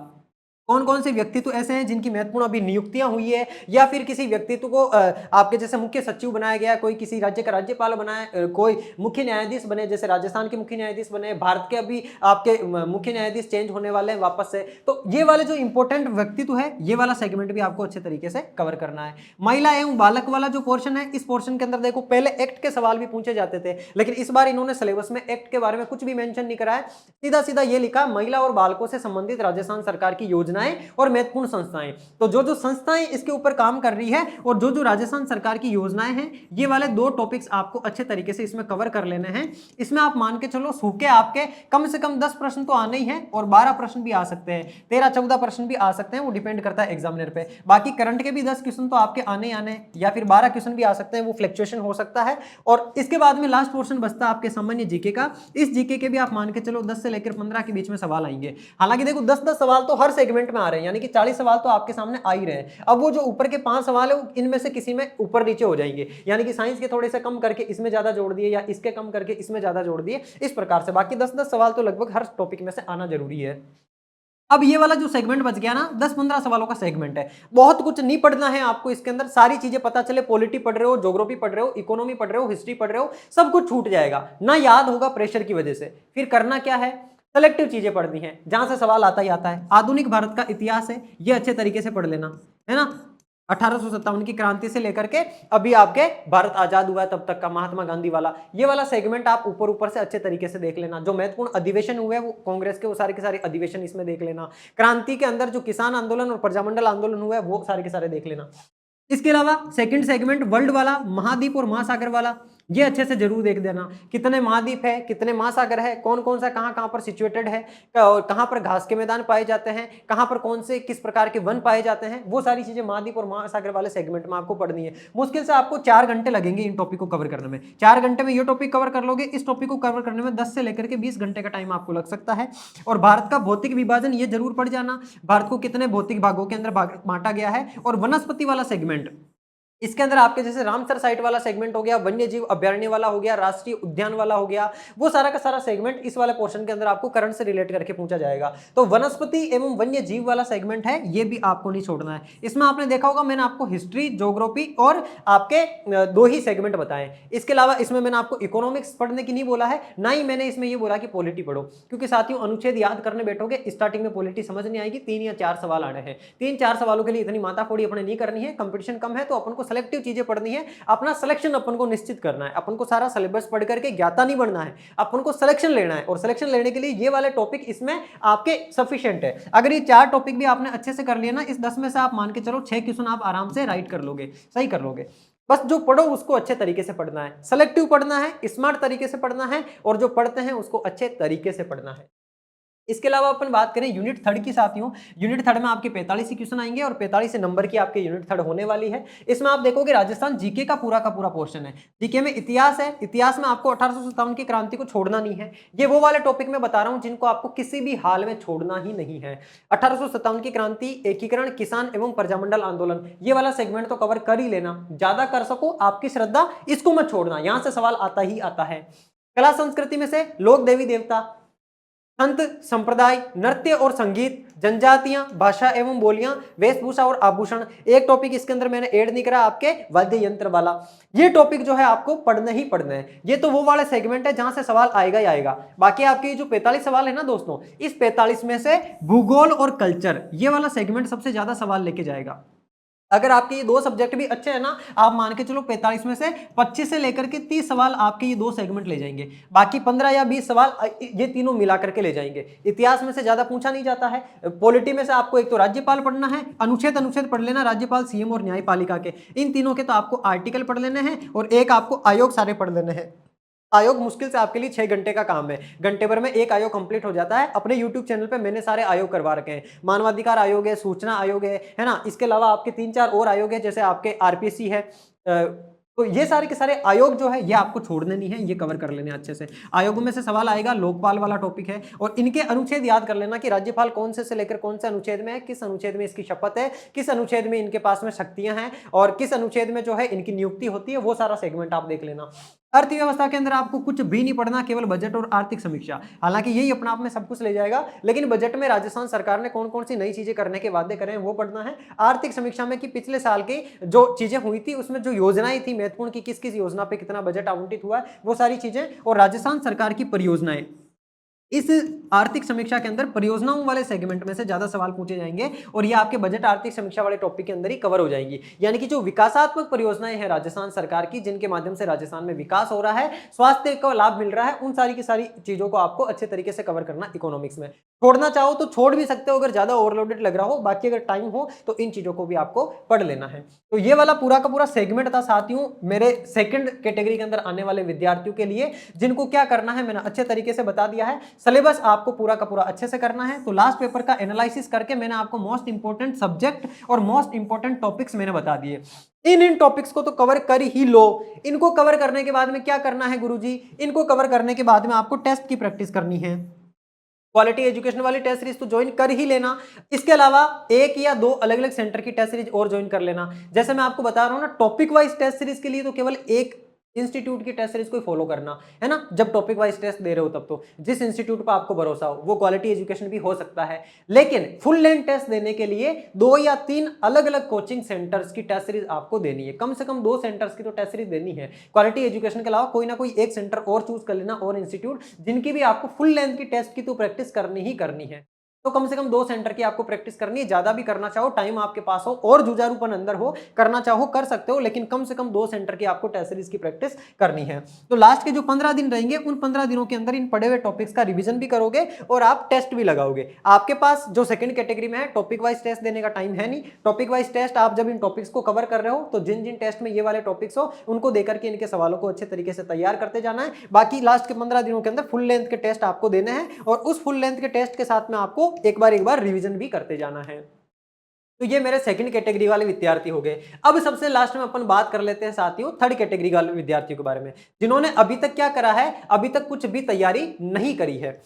A: कौन कौन से व्यक्तित्व ऐसे हैं जिनकी महत्वपूर्ण अभी नियुक्तियां हुई है, या फिर किसी व्यक्तित्व को आपके जैसे मुख्य सचिव बनाया गया, कोई किसी राज्य का राज्यपाल बनाया, कोई मुख्य न्यायाधीश बने, जैसे राजस्थान के मुख्य न्यायाधीश बने, भारत के अभी आपके मुख्य न्यायाधीश चेंज होने वाले हैं वापस से। तो ये वाले जो इंपॉर्टेंट व्यक्तित्व है, ये वाला सेगमेंट भी आपको अच्छे तरीके से कवर करना है। महिला एवं बालक वाला जो पोर्शन है, इस पोर्शन के अंदर देखो पहले एक्ट के सवाल भी पूछे जाते थे, लेकिन इस बार इन्होंने सिलेबस में एक्ट के बारे में कुछ भी मेंशन नहीं करा है। सीधा सीधा ये लिखा महिला और बालकों से संबंधित राजस्थान सरकार की योजनाएं और महत्वपूर्ण संस्थाएं। तो जो जो संस्थाएं इसके ऊपर काम कर रही है और जो जो राजस्थान सरकार की योजनाएं हैं, ये वाले 2 टॉपिक्स आपको अच्छे तरीके से इसमें कवर कर लेने हैं। इसमें आप मान के चलो सूखे आपके कम से कम 10 प्रश्न तो आने ही हैं, और 12 प्रश्न भी आ सकते हैं, 13-14 प्रश्न भी आ सकते हैं, वो डिपेंड करता है एग्जामिनर पे। बाकी करंट के भी 10 क्वेश्चन तो आपके आने आने, या फिर 12 क्वेश्चन भी आ सकते हैं, वो फ्लक्चुएशन हो सकता है। और इसके बाद में लास्ट पोर्शन बचता है आपके सामान्य जीके का। इस जीके के भी आप मान के चलो 10 से लेकर 15 के बीच में सवाल आएंगे। हालांकि देखो 10-10 सवाल तो हर सेगमेंट में आ रहे हैं, यानी कि 40 सवाल तो आपके सामने आ ही रहे हैं। अब वो जो ऊपर के 5 सवाल है इनमें से किसी में ऊपर नीचे हो जाएंगे, यानी कि साइंस के थोड़े से कम करके इसमें ज्यादा जोड़ दिए, या इसके कम करके इसमें ज्यादा जोड़ दिए, इस प्रकार से। बाकी 10-10 सवाल तो लगभग हर टॉपिक में से आना जरूरी है। अब ये वाला जो सेगमेंट बच गया ना 10-15 सवालों का सेगमेंट है, बहुत कुछ नहीं पढ़ना है आपको इसके अंदर, सारी चीजें पता चले, पॉलिटी पढ़ रहे हो, ज्योग्राफी पढ़ रहे हो, इकोनॉमी पढ़ रहे हो, हिस्ट्री पढ़ रहे हो, सब कुछ छूट जाएगा ना, याद होगा प्रेशर की वजह से। फिर करना क्या है, सेलेक्टिव चीजें पढ़नी है जहां से सवाल आता ही आता है। आधुनिक भारत का इतिहास है, ये अच्छे तरीके से पढ़ लेना है ना, 1857 की क्रांति से लेकर के अभी आपके भारत आजाद हुआ है तब तक का, महात्मा गांधी वाला, ये वाला सेगमेंट आप ऊपर ऊपर से अच्छे तरीके से देख लेना। जो महत्वपूर्ण अधिवेशन हुए वो कांग्रेस के, वो सारे के सारे अधिवेशन इसमें देख लेना। क्रांति के अंदर जो किसान आंदोलन और प्रजामंडल आंदोलन हुआ है वो सारे के सारे देख लेना। इसके अलावा सेकंड सेगमेंट वर्ल्ड वाला, महाद्वीप और महासागर वाला, ये अच्छे से जरूर देख देना। कितने महाद्वीप है, कितने महासागर है, कौन कौन सा कहां कहां पर सिचुएटेड है, कहां पर घास के मैदान पाए जाते हैं, कहां पर कौन से किस प्रकार के वन पाए जाते हैं, वो सारी चीजें महाद्वीप और महासागर वाले सेगमेंट में आपको पढ़नी है। मुश्किल से आपको 4 घंटे लगेंगे इन टॉपिक को कवर करने में। 4 घंटे में ये टॉपिक कवर कर लोगे, इस टॉपिक को कवर करने में 10 से लेकर के 20 घंटे का टाइम आपको लग सकता है। और भारत का भौतिक विभाजन ये जरूर पढ़ जाना, भारत को कितने भौतिक भागों के अंदर बांटा गया है। और वनस्पति वाला सेगमेंट, इसके अंदर आपके जैसे रामसर साइट वाला सेगमेंट हो गया, वन्य जीव अभ्यारण्य वाला हो गया, राष्ट्रीय उद्यान वाला हो गया, वो सारा का सारा सेगमेंट इस वाले पोर्शन के अंदर आपको करंट से रिलेट करके पूछा जाएगा। तो वनस्पति एवं वन्य जीव वाला सेगमेंट है, ये भी आपको नहीं छोड़ना है। इसमें आपने देखा होगा मैंने आपको हिस्ट्री, ज्योग्राफी और आपके 2 ही सेगमेंट बताए। इसके अलावा इसमें मैंने आपको इकोनॉमिक्स पढ़ने की नहीं बोला है, ना ही मैंने इसमें ये बोला कि पॉलिटी पढ़ो, क्योंकि साथियों अनुच्छेद याद करने बैठोगे स्टार्टिंग में पॉलिटी समझ नहीं आएगी। 3 या 4 सवाल आने हैं, 3-4 सवालों के लिए इतनी माथाफोड़ी अपने नहीं करनी है। कंपटीशन कम है तो अपन को सेलेक्टिव चीजें पढ़नी है, अपना सिलेक्शन अपन को निश्चित करना है। अपन को सारा सिलेबस पढ़ करके ज्ञाता नहीं बनना है, अपन को सिलेक्शन लेना है। और सिलेक्शन लेने के लिए ये वाले टॉपिक इसमें आपके सफिशिएंट है। अगर ये 4 टॉपिक भी आपने अच्छे से कर लिया ना, इस 10 में से आप मान के चलो 6 क्वेश्चन आप आराम से राइट कर लोगे, सही कर लोगे। बस जो पढ़ो उसको अच्छे तरीके से पढ़ना है, सेलेक्टिव पढ़ना है, स्मार्ट तरीके से पढ़ना है, और जो पढ़ते हैं उसको अच्छे तरीके से पढ़ना है। इसके अलावा अपन बात करें यूनिट 3 की साथियों, यूनिट 3 में आपके 45 क्वेश्चन आएंगे और 45 नंबर की आपके यूनिट 3 होने वाली है। इसमें आप देखोगे राजस्थान जीके का पूरा पोर्शन है। जीके में इतिहास है, इतिहास में आपको 1857 की क्रांति को छोड़ना नहीं है। ये वो वाले टॉपिक में बता रहा हूं जिनको आपको किसी भी हाल में छोड़ना ही नहीं है। 1857 की क्रांति, एकीकरण, किसान एवं प्रजामंडल आंदोलन, ये वाला सेगमेंट तो कवर कर ही लेना, ज्यादा कर सको, आपकी श्रद्धा, इसको मत छोड़ना, यहां से सवाल आता ही आता है। कला संस्कृति में से लोक देवी देवता, संत संप्रदाय, नृत्य और संगीत, जनजातियां, भाषा एवं बोलियां, वेशभूषा और आभूषण, एक टॉपिक इसके अंदर मैंने ऐड नहीं करा आपके वाद्य यंत्र वाला। ये टॉपिक जो है आपको पढ़ना ही पढ़ना है। ये तो वो वाला सेगमेंट है जहां से सवाल आएगा ही आएगा। बाकी आपके जो 45 सवाल है ना दोस्तों, इस 45 में से भूगोल और कल्चर, ये वाला सेगमेंट सबसे ज्यादा सवाल लेके जाएगा। अगर आपके ये 2 सब्जेक्ट भी अच्छे हैं ना, आप मान के चलो 45 में से 25 से लेकर के 30 सवाल आपके ये 2 सेगमेंट ले जाएंगे। बाकी 15 या 20 सवाल ये तीनों मिला करके ले जाएंगे। इतिहास में से ज्यादा पूछा नहीं जाता है। पॉलिटी में से आपको एक तो राज्यपाल पढ़ना है, अनुच्छेद पढ़ लेना, राज्यपाल, सीएम और न्यायपालिका के, इन तीनों के तो आपको आर्टिकल पढ़ लेने हैं, और एक आपको आयोग सारे पढ़ लेने हैं। आयोग मुश्किल से आपके लिए 6 घंटे का काम है, घंटे भर में एक आयोग कंप्लीट हो जाता है। अपने YouTube चैनल पे मैंने सारे आयोग करवा रखे हैं, मानवाधिकार आयोग है, सूचना आयोग है ना। इसके अलावा आपके 3-4 और आयोग है, जैसे आपके आरपीसी है। तो ये सारे के सारे आयोग जो है ये आपको छोड़ने नहीं है, ये कवर कर लेने अच्छे से। आयोगों में से सवाल आएगा, लोकपाल वाला टॉपिक है, और इनके अनुच्छेद याद कर लेना कि राज्यपाल कौन से लेकर कौन से अनुच्छेद में है, किस अनुच्छेद में इसकी शपथ है, किस अनुच्छेद में इनके पास में शक्तियां हैं, और किस अनुच्छेद में जो है इनकी नियुक्ति होती है, वो सारा सेगमेंट आप देख लेना। अर्थव्यवस्था के अंदर आपको कुछ भी नहीं पढ़ना, केवल बजट और आर्थिक समीक्षा। हालांकि यही अपना आप में सब कुछ ले जाएगा, लेकिन बजट में राजस्थान सरकार ने कौन कौन सी नई चीजें करने के वादे करे हैं वो पढ़ना है। आर्थिक समीक्षा में कि पिछले साल की जो चीजें हुई थी उसमें जो योजनाएं थी महत्वपूर्ण की, किस किस योजना पे कितना बजट आवंटित हुआ है, वो सारी चीजें, और राजस्थान सरकार की परियोजनाएं। इस आर्थिक समीक्षा के अंदर परियोजनाओं वाले सेगमेंट में से ज्यादा सवाल पूछे जाएंगे, और ये आपके बजट आर्थिक समीक्षा वाले टॉपिक के अंदर ही कवर हो जाएंगी। यानी कि जो विकासात्मक परियोजनाएं हैं राजस्थान सरकार की, जिनके माध्यम से राजस्थान में विकास हो रहा है, स्वास्थ्य का लाभ मिल रहा है, उन सारी की सारी चीजों को आपको अच्छे तरीके से कवर करना इकोनॉमिक्स में। छोड़ना चाहो तो छोड़ भी सकते हो अगर ज्यादा ओवरलोडेड लग रहा हो, बाकी अगर टाइम हो तो इन चीजों को भी आपको पढ़ लेना है। तो ये वाला पूरा का पूरा सेगमेंट था साथियों मेरे सेकंड कैटेगरी के अंदर आने वाले विद्यार्थियों के लिए, जिनको क्या करना है मैंने अच्छे तरीके से बता दिया है। सिलेबस आपको पूरा का पूरा अच्छे से करना है। तो लास्ट पेपर का एनालिसिस करके मैंने आपको मोस्ट इंपोर्टेंट सब्जेक्ट और मोस्ट इंपोर्टेंट टॉपिक्स मैंने बता दिए। इन टॉपिक्स को तो कवर कर ही लो। इनको कवर करने के बाद में क्या करना है गुरुजी, इनको कवर करने के बाद में आपको टेस्ट की प्रैक्टिस करनी है। क्वालिटी एजुकेशन वाली टेस्ट सीरीज तो ज्वाइन कर ही लेना। इसके अलावा 1 या 2 अलग अलग सेंटर की टेस्ट सीरीज और ज्वाइन कर लेना। जैसे मैं आपको बता रहा हूं ना, टॉपिक वाइज टेस्ट सीरीज के लिए तो केवल एक इंस्टीट्यूट की टेस्ट सीरीज को फॉलो करना, है ना, जब टॉपिक वाइज टेस्ट दे रहे हो तब तो जिस इंस्टीट्यूट पर आपको भरोसा हो, वो क्वालिटी एजुकेशन भी हो सकता है। लेकिन फुल लेंथ टेस्ट देने के लिए 2 या 3 अलग अलग कोचिंग सेंटर्स की टेस्ट सीरीज आपको देनी है, कम से कम 2 सेंटर्स की तो टेस्ट सीरीज देनी है। क्वालिटी एजुकेशन के अलावा कोई ना कोई एक सेंटर और चूज कर लेना और इंस्टीट्यूट, जिनकी भी आपको फुल लेंथ की टेस्ट की तो प्रैक्टिस करनी ही करनी है। तो कम से कम 2 सेंटर की आपको प्रैक्टिस करनी है। ज्यादा भी करना चाहो, टाइम आपके पास हो और जुझारूपन अंदर हो, करना चाहो कर सकते हो, लेकिन कम से कम 2 सेंटर की आपको टेस्ट सीरीज की प्रैक्टिस करनी है। तो लास्ट के जो 15 दिन रहेंगे, उन 15 दिनों के अंदर इन पढ़े हुए टॉपिक्स का रिवीजन भी करोगे और आप टेस्ट भी लगाओगे। आपके पास जो सेकंड कैटेगरी में है, टॉपिक वाइज टेस्ट देने का टाइम है नहीं। टॉपिक वाइज टेस्ट आप जब इन टॉपिक्स को कवर कर रहे हो तो जिन जिन टेस्ट में ये वाले टॉपिक्स हो उनको देकर के इनके सवालों को अच्छे तरीके से तैयार करते जाना है। बाकी लास्ट के 15 दिनों के अंदर फुल लेंथ के टेस्ट आपको देने हैं और उस फुल लेंथ के टेस्ट के साथ में आपको एक बार रिवीजन भी करते जाना है। तो ये मेरे सेकंड कैटेगरी वाले विद्यार्थी हो गए। अब सबसे लास्ट में अपन बात कर लेते हैं साथियों थर्ड कैटेगरी वाले विद्यार्थियों के बारे में, जिन्होंने अभी तक क्या करा है, अभी तक कुछ भी तैयारी नहीं करी है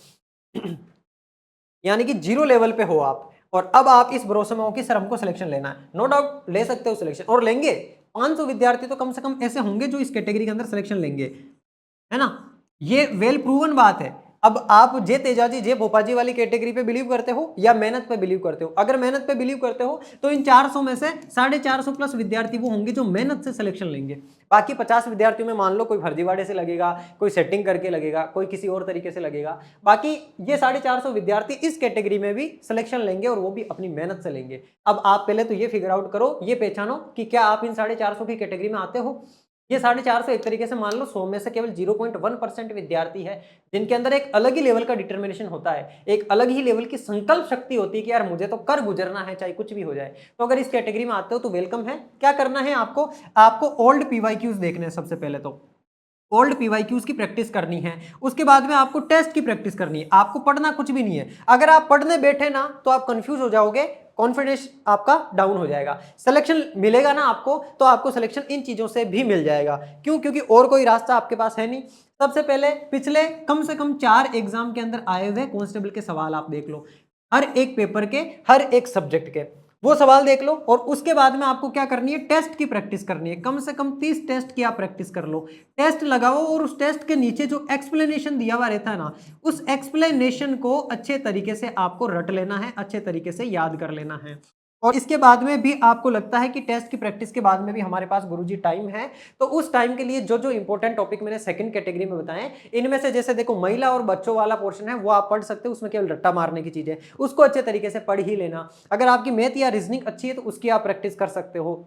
A: यानी कि 0 लेवल पे हो आप, और अब आप इस भरोसे में हो कि सर हमको सिलेक्शन लेना है। नो डाउट ले सकते हो सिलेक्शन, और लेंगे। 500 विद्यार्थी तो कम से कम ऐसे होंगे जो इस कैटेगरी के अंदर सिलेक्शन लेंगे, है ना, ये वेल प्रूवन बात है। अब आप जे तेजाजी जे भोपाजी वाली कैटेगरी पे बिलीव करते हो या मेहनत पे बिलीव करते हो? अगर मेहनत पे बिलीव करते हो तो इन 400 में से 450 प्लस विद्यार्थी वो होंगे जो मेहनत से सिलेक्शन लेंगे। बाकी 50 विद्यार्थियों में मान लो कोई फर्जीवाड़े से लगेगा, कोई सेटिंग करके लगेगा, कोई किसी और तरीके से लगेगा। बाकी ये 450 विद्यार्थी इस कैटेगरी में भी सिलेक्शन लेंगे और वो भी अपनी मेहनत से लेंगे। अब आप पहले तो ये फिगर आउट करो, ये पहचानो कि क्या आप इन 450 की कैटेगरी में आते हो। ये 450 एक तरीके से मान लो 100 में से केवल 0.1% विद्यार्थी है जिनके अंदर एक अलग ही लेवल का डिटर्मिनेशन होता है, एक अलग ही लेवल की संकल्प शक्ति होती है कि यार मुझे तो कर गुजरना है चाहे कुछ भी हो जाए। तो अगर इस कैटेगरी में आते हो तो वेलकम है। क्या करना है आपको ओल्ड पीवाईक्यूज देखने हैं। सबसे पहले तो ओल्ड पीवाईक्यूज की प्रैक्टिस करनी है, उसके बाद में आपको टेस्ट की प्रैक्टिस करनी है। आपको पढ़ना कुछ भी नहीं है। अगर आप पढ़ने बैठे ना तो आप कंफ्यूज हो जाओगे, कॉन्फिडेंस आपका डाउन हो जाएगा। सिलेक्शन मिलेगा ना आपको तो आपको सिलेक्शन इन चीजों से भी मिल जाएगा। क्यों? क्योंकि और कोई रास्ता आपके पास है नहीं। सबसे पहले पिछले कम से कम 4 एग्जाम के अंदर आए हुए कांस्टेबल के सवाल आप देख लो, हर एक पेपर के, हर एक सब्जेक्ट के वो सवाल देख लो। और उसके बाद में आपको क्या करनी है, टेस्ट की प्रैक्टिस करनी है। कम से कम 30 टेस्ट की आप प्रैक्टिस कर लो, टेस्ट लगाओ और उस टेस्ट के नीचे जो एक्सप्लेनेशन दिया हुआ रहता है ना, उस एक्सप्लेनेशन को अच्छे तरीके से आपको रट लेना है, अच्छे तरीके से याद कर लेना है। और इसके बाद में भी आपको लगता है कि टेस्ट की प्रैक्टिस के बाद में भी हमारे पास गुरुजी टाइम है, तो उस टाइम के लिए जो जो इंपॉर्टेंट टॉपिक मैंने सेकंड कैटेगरी में बताए, इनमें से जैसे देखो महिला और बच्चों वाला पोर्शन है वो आप पढ़ सकते हो, उसमें केवल रट्टा मारने की चीज है, उसको अच्छे तरीके से पढ़ ही लेना। अगर आपकी मैथ या रीजनिंग अच्छी है तो उसकी आप प्रैक्टिस कर सकते हो।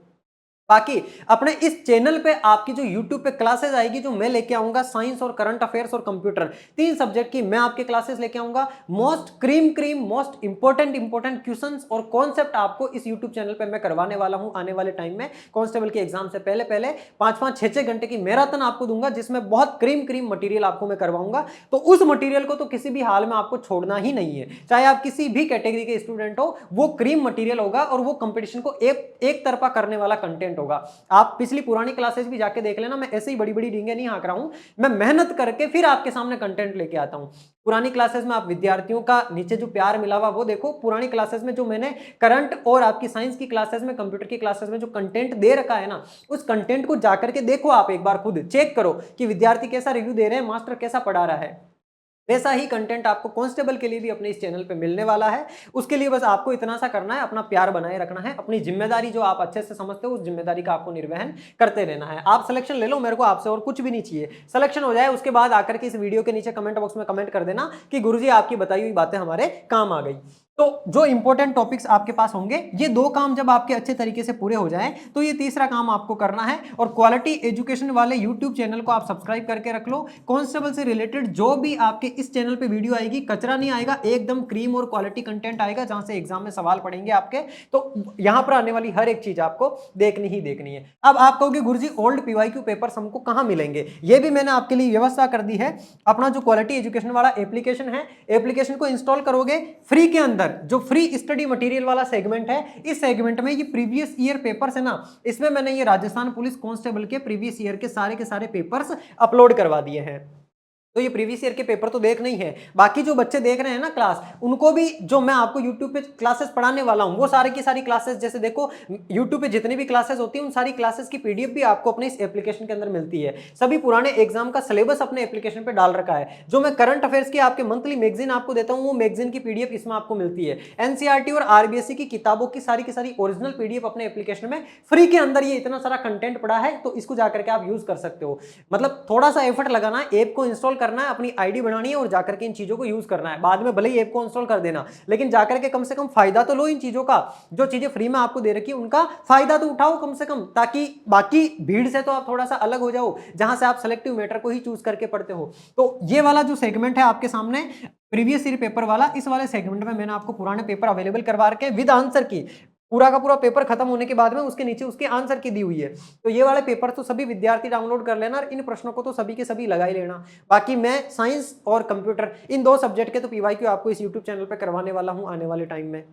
A: बाकी अपने इस चैनल पे आपकी जो YouTube पे क्लासेस आएगी, जो मैं लेके आऊंगा, साइंस और करंट अफेयर्स और कंप्यूटर 3 सब्जेक्ट की मैं आपके क्लासेस लेके आऊंगा। Most cream most important questions और कॉन्सेप्ट आपको इस YouTube चैनल पे मैं करवाने वाला हूं आने वाले टाइम में। कांस्टेबल के एग्जाम से पहले 5-5 6-6 घंटे की मैराथन आपको दूंगा, जिसमें बहुत क्रीम मटीरियल आपको मैं करवाऊंगा। तो उस मटीरियल को तो किसी भी हाल में आपको छोड़ना ही नहीं है, चाहे आप किसी भी कैटेगरी के स्टूडेंट हो, वो क्रीम मटीरियल होगा और वो कंपटीशन को एक तरफा करने वाला कंटेंट होगा। आप पिछली पुरानी क्लासेस भी जाके देख लेना, मैं ऐसे ही बड़ी बड़ी डींगे नहीं हाँक रहा हूं, मैं मेहनत करके फिर आपके सामने कंटेंट लेके आता हूं। पुरानी क्लासेस में आप विद्यार्थियों का नीचे जो प्यार मिला हुआ वो देखो। पुरानी क्लासेस में जो मैंने करंट और आपकी साइंस की क्लासेस में, कंप्यूटर की क्लासेस में जो कंटेंट दे रखा है ना, उस कंटेंट को जाकर के देखो, आप एक बार खुद चेक करो कि विद्यार्थी कैसा रिव्यू दे रहे हैं, मास्टर कैसा पढ़ा रहा है। वैसा ही कंटेंट आपको कांस्टेबल के लिए भी अपने इस चैनल पे मिलने वाला है। उसके लिए बस आपको इतना सा करना है, अपना प्यार बनाए रखना है, अपनी जिम्मेदारी जो आप अच्छे से समझते हो उस जिम्मेदारी का आपको निर्वहन करते रहना है। आप सिलेक्शन ले लो, मेरे को आपसे और कुछ भी नहीं चाहिए। सिलेक्शन हो जाए उसके बाद आकर के इस वीडियो के नीचे कमेंट बॉक्स में कमेंट कर देना कि गुरुजी आपकी बताई हुई बातें हमारे काम आ गई। तो जो इंपॉर्टेंट टॉपिक्स आपके पास होंगे, ये 2 काम जब आपके अच्छे तरीके से पूरे हो जाए तो ये तीसरा काम आपको करना है। और क्वालिटी एजुकेशन वाले यूट्यूब चैनल को आप सब्सक्राइब करके रख लो। कांस्टेबल से रिलेटेड जो भी आपके इस चैनल पे वीडियो आएगी, कचरा नहीं आएगा, एकदम क्रीम और क्वालिटी कंटेंट आएगा, जहां से एग्जाम में सवाल पड़ेंगे आपके। तो यहां पर आने वाली हर एक चीज आपको देखनी ही देखनी है। अब आप कहोगे गुरुजी ओल्ड पीवाईक्यू पेपर्स हमको कहां मिलेंगे? ये भी मैंने आपके लिए व्यवस्था कर दी है। अपना जो क्वालिटी एजुकेशन वाला एप्लीकेशन है, एप्लीकेशन को इंस्टॉल करोगे फ्री के अंदर, जो फ्री स्टडी मटेरियल वाला सेगमेंट है, इस सेगमेंट में ये प्रीवियस ईयर पेपर्स है ना, इसमें मैंने ये राजस्थान पुलिस कांस्टेबल के प्रीवियस ईयर के सारे पेपर्स अपलोड करवा दिए हैं। तो ये प्रीवियस ईयर के पेपर तो देखने ही है। बाकी जो बच्चे देख रहे हैं ना क्लास, उनको भी जो मैं आपको यूट्यूब पे क्लासेस पढ़ाने वाला हूं, वो सारी की सारी क्लासेस, जैसे देखो यूट्यूब पे जितनी भी क्लासेस होती है उन सारी क्लासेस की पीडीएफ भी आपको अपने इस एप्लीकेशन के अंदर मिलती है। सभी पुराने एग्जाम का सिलेबस अपने एप्लीकेशन पे डाल रखा है। जो मैं करंट अफेयर्स की आपके मंथली मैगजीन आपको देता हूं, वो मैगजीन की पीडीएफ इसमें आपको मिलती है। एनसीईआरटी और आरबीएससी की किताबों की सारी ओरिजिनल पीडीएफ अपने एप्लीकेशन में फ्री के अंदर, ये इतना सारा कंटेंट पड़ा है, तो इसको जाकर के आप यूज कर सकते हो। मतलब थोड़ा सा एफर्ट लगाना है, ऐप को इंस्टॉल करना है, अपनी आईडी बनानी है और जाकर के इन चीजों को यूज करना है। बाद में भले ही ऐप को इंस्टॉल कर देना, लेकिन जाकर के कम से कम फायदा तो लो इन चीजों का। जो चीजें फ्री में आपको दे रखी है उनका फायदा तो उठाओ कम से कम, ताकि बाकी भीड़ से तो आप थोड़ा सा अलग हो जाओ, जहां से आप सेलेक्टिव मैटर को ही चूज करके पढ़ते हो। तो ये वाला जो सेगमेंट है आपके सामने प्रीवियस ईयर पेपर वाला, इस वाले सेगमेंट में मैंने आपको पुराने पेपर अवेलेबल करवा रखे विद आंसर की। पूरा का पूरा पेपर खत्म होने के बाद में उसके नीचे उसके आंसर की दी हुई है। तो ये वाले पेपर तो सभी विद्यार्थी डाउनलोड कर लेना और इन प्रश्नों को तो सभी के सभी लगा ही लेना। बाकी मैं साइंस और कंप्यूटर इन दो सब्जेक्ट के तो पीवाईक्यू आपको इस यूट्यूब चैनल पर करवाने वाला हूं आने वाले टाइम में।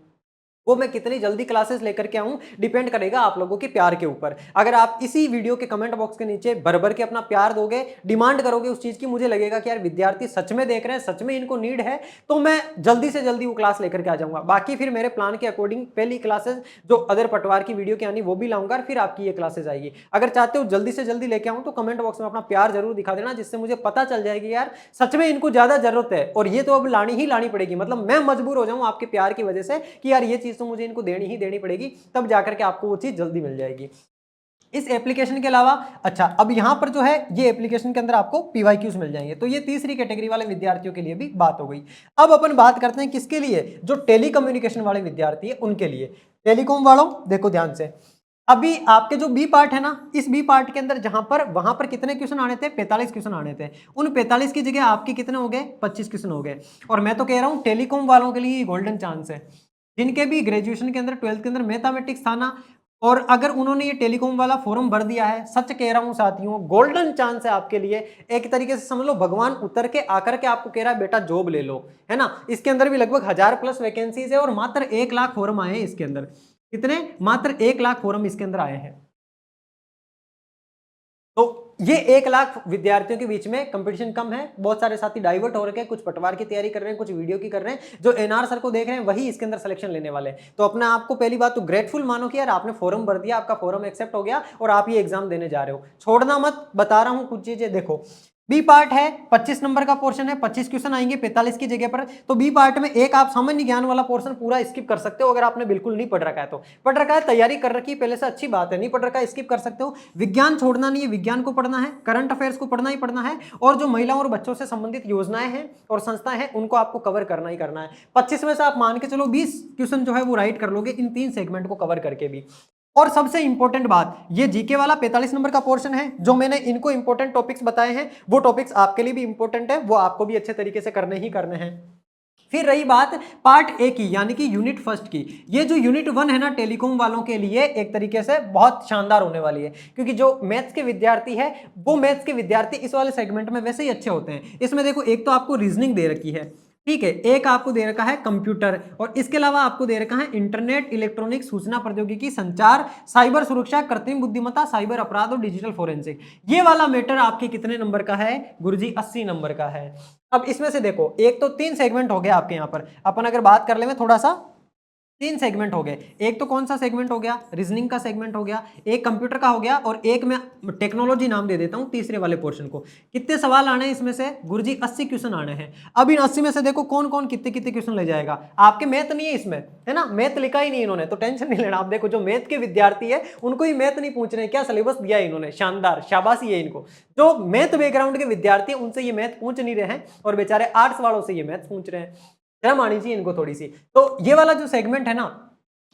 A: वो मैं कितनी जल्दी क्लासेस लेकर के आऊं डिपेंड करेगा आप लोगों के प्यार के ऊपर। अगर आप इसी वीडियो के कमेंट बॉक्स के नीचे भर भर के अपना प्यार दोगे, डिमांड करोगे उस चीज की, मुझे लगेगा कि यार विद्यार्थी सच में देख रहे हैं, सच में इनको नीड है, तो मैं जल्दी से जल्दी वो क्लास लेकर के आ जाऊंगा। बाकी फिर मेरे प्लान के अकॉर्डिंग पहली क्लासेस जो अदर पटवार की वीडियो की आनी वो भी लाऊंगा, फिर आपकी ये क्लासेस आएगी। अगर चाहते हो जल्दी से जल्दी लेके आऊं तो कमेंट बॉक्स में अपना प्यार जरूर दिखा देना, जिससे मुझे पता चल जाएगी यार सच में इनको ज्यादा जरूरत है, और ये तो अब लानी ही लानी पड़ेगी। मतलब मैं मजबूर हो जाऊं आपके प्यार की वजह से कि यार ये चीज तो मुझे इनको देनी ही देनी पड़ेगी, तब जाकर के आपको वो चीज जल्दी मिल जाएगी। इस एप्लीकेशन के अलावा अच्छा, अब यहां पर जो है ये एप्लीकेशन के अंदर आपको पीवाईक्यूज मिल जाएंगे। तो ये तीसरी कैटेगरी वाले विद्यार्थियों के लिए भी बात हो गई। अब अपन बात करते हैं किसके लिए, जो टेलीकम्युनिकेशन वाले विद्यार्थी है उनके लिए। टेलीकॉम वालों देखो ध्यान से, अभी आपके जो बी पार्ट है ना, इस बी पार्ट के अंदर जहां पर वहां पर कितने क्वेश्चन आने थे, 45 क्वेश्चन आने थे। उन 45 की जगह आपके कितने हो गए, 25 क्वेश्चन हो गए। और मैं तो कह रहा हूं टेलीकॉम वालों के लिए गोल्डन चांस है, जिनके भी ग्रेजुएशन के अंदर 12th के अंदर मैथमेटिक्स था ना, और अगर उन्होंने ये टेलीकॉम वाला फॉर्म भर दिया है, सच कह रहा हूं साथियों, गोल्डन चांस है आपके लिए। एक तरीके से समझ लो भगवान उतर के आकर के आपको कह रहा है बेटा जॉब ले लो, है ना। इसके अंदर भी लगभग 1000+ वैकेंसीज है और मात्र 1 लाख फॉर्म आए हैं इसके अंदर। कितने, मात्र 1 लाख फॉर्म इसके अंदर आए हैं। तो ये 1 लाख विद्यार्थियों के बीच में कंपटीशन कम है। बहुत सारे साथी डाइवर्ट हो रखे हैं, कुछ पटवार की तैयारी कर रहे हैं, कुछ वीडियो की कर रहे हैं। जो एनआर सर को देख रहे हैं वही इसके अंदर सिलेक्शन लेने वाले हैं। तो अपने आप को पहली बात तो ग्रेटफुल मानो कि यार आपने फॉर्म भर दिया, आपका फॉर्म एक्सेप्ट हो गया और आप ये एग्जाम देने जा रहे हो। छोड़ना मत, बता रहा हूं कुछ चीजें। देखो बी पार्ट है, 25 नंबर का पोर्शन है, 25 क्वेश्चन आएंगे 45 की जगह पर। तो बी पार्ट में एक आप सामान्य ज्ञान वाला पोर्शन पूरा स्किप कर सकते हो, अगर आपने बिल्कुल नहीं पढ़ रखा है तो। पढ़ रखा है, तैयारी कर रखी है पहले से, अच्छी बात है। नहीं पढ़ रखा है, स्किप कर सकते हो। विज्ञान छोड़ना नहीं है, विज्ञान को पढ़ना है, करंट अफेयर्स को पढ़ना ही पढ़ना है, और जो महिलाओं और बच्चों से संबंधित योजनाएं हैं और संस्थाएं हैं उनको आपको कवर करना ही करना है। 25 में से आप मान के चलो 20 क्वेश्चन जो है वो राइट कर लोगे इन 3 सेगमेंट को कवर करके भी। और सबसे इंपॉर्टेंट बात, ये जीके वाला 45 नंबर का पोर्शन है, जो मैंने इनको इंपॉर्टेंट टॉपिक्स बताए हैं, वो टॉपिक्स आपके लिए भी इंपॉर्टेंट है, वो आपको भी अच्छे तरीके से करने ही करने हैं। फिर रही बात पार्ट ए की, यानी कि यूनिट फर्स्ट की। ये जो यूनिट 1 है ना टेलीकॉम वालों के लिए एक तरीके से बहुत शानदार होने वाली है, क्योंकि जो मैथ्स के विद्यार्थी है वो मैथ्स के विद्यार्थी इस वाले सेगमेंट में वैसे ही अच्छे होते हैं। इसमें देखो एक तो आपको रीजनिंग दे रखी है, ठीक है, एक आपको दे रखा है कंप्यूटर, और इसके अलावा आपको दे रखा है इंटरनेट, इलेक्ट्रॉनिक, सूचना प्रौद्योगिकी, संचार, साइबर सुरक्षा, कृत्रिम बुद्धिमत्ता, साइबर अपराध और डिजिटल फोरेंसिक। ये वाला मैटर आपके कितने नंबर का है गुरुजी, 80 नंबर का है। अब इसमें से देखो एक तो 3 सेगमेंट हो गया आपके यहाँ पर। अपन अगर बात कर ले में थोड़ा सा, 3 सेगमेंट हो गए। एक तो कौन सा सेगमेंट हो गया, रीजनिंग का सेगमेंट हो गया, एक कंप्यूटर का हो गया, और एक मैं टेक्नोलॉजी नाम दे देता हूं तीसरे वाले पोर्शन को। कितने सवाल आने हैं इसमें से गुरुजी, 80 क्वेश्चन आने हैं। अब इन 80 में से देखो कौन कौन कितने कितने क्वेश्चन ले जाएगा। आपके मैथ नहीं है इसमें, है ना, मैथ लिखा ही नहीं इन्होंने, तो टेंशन नहीं लेना। आप देखो जो मैथ के विद्यार्थी है उनको ही मैथ नहीं पूछ रहे हैं, क्या सिलेबस दिया है इन्होंने, शानदार, शाबाशी है इनको। जो मैथ बैकग्राउंड के विद्यार्थी है उनसे ये मैथ पूछ नहीं रहे हैं, और बेचारे आर्ट्स वालों से ये मैथ पूछ रहे हैं, शर्म आनी चाहिए इनको थोड़ी सी। तो ये वाला जो सेगमेंट है ना,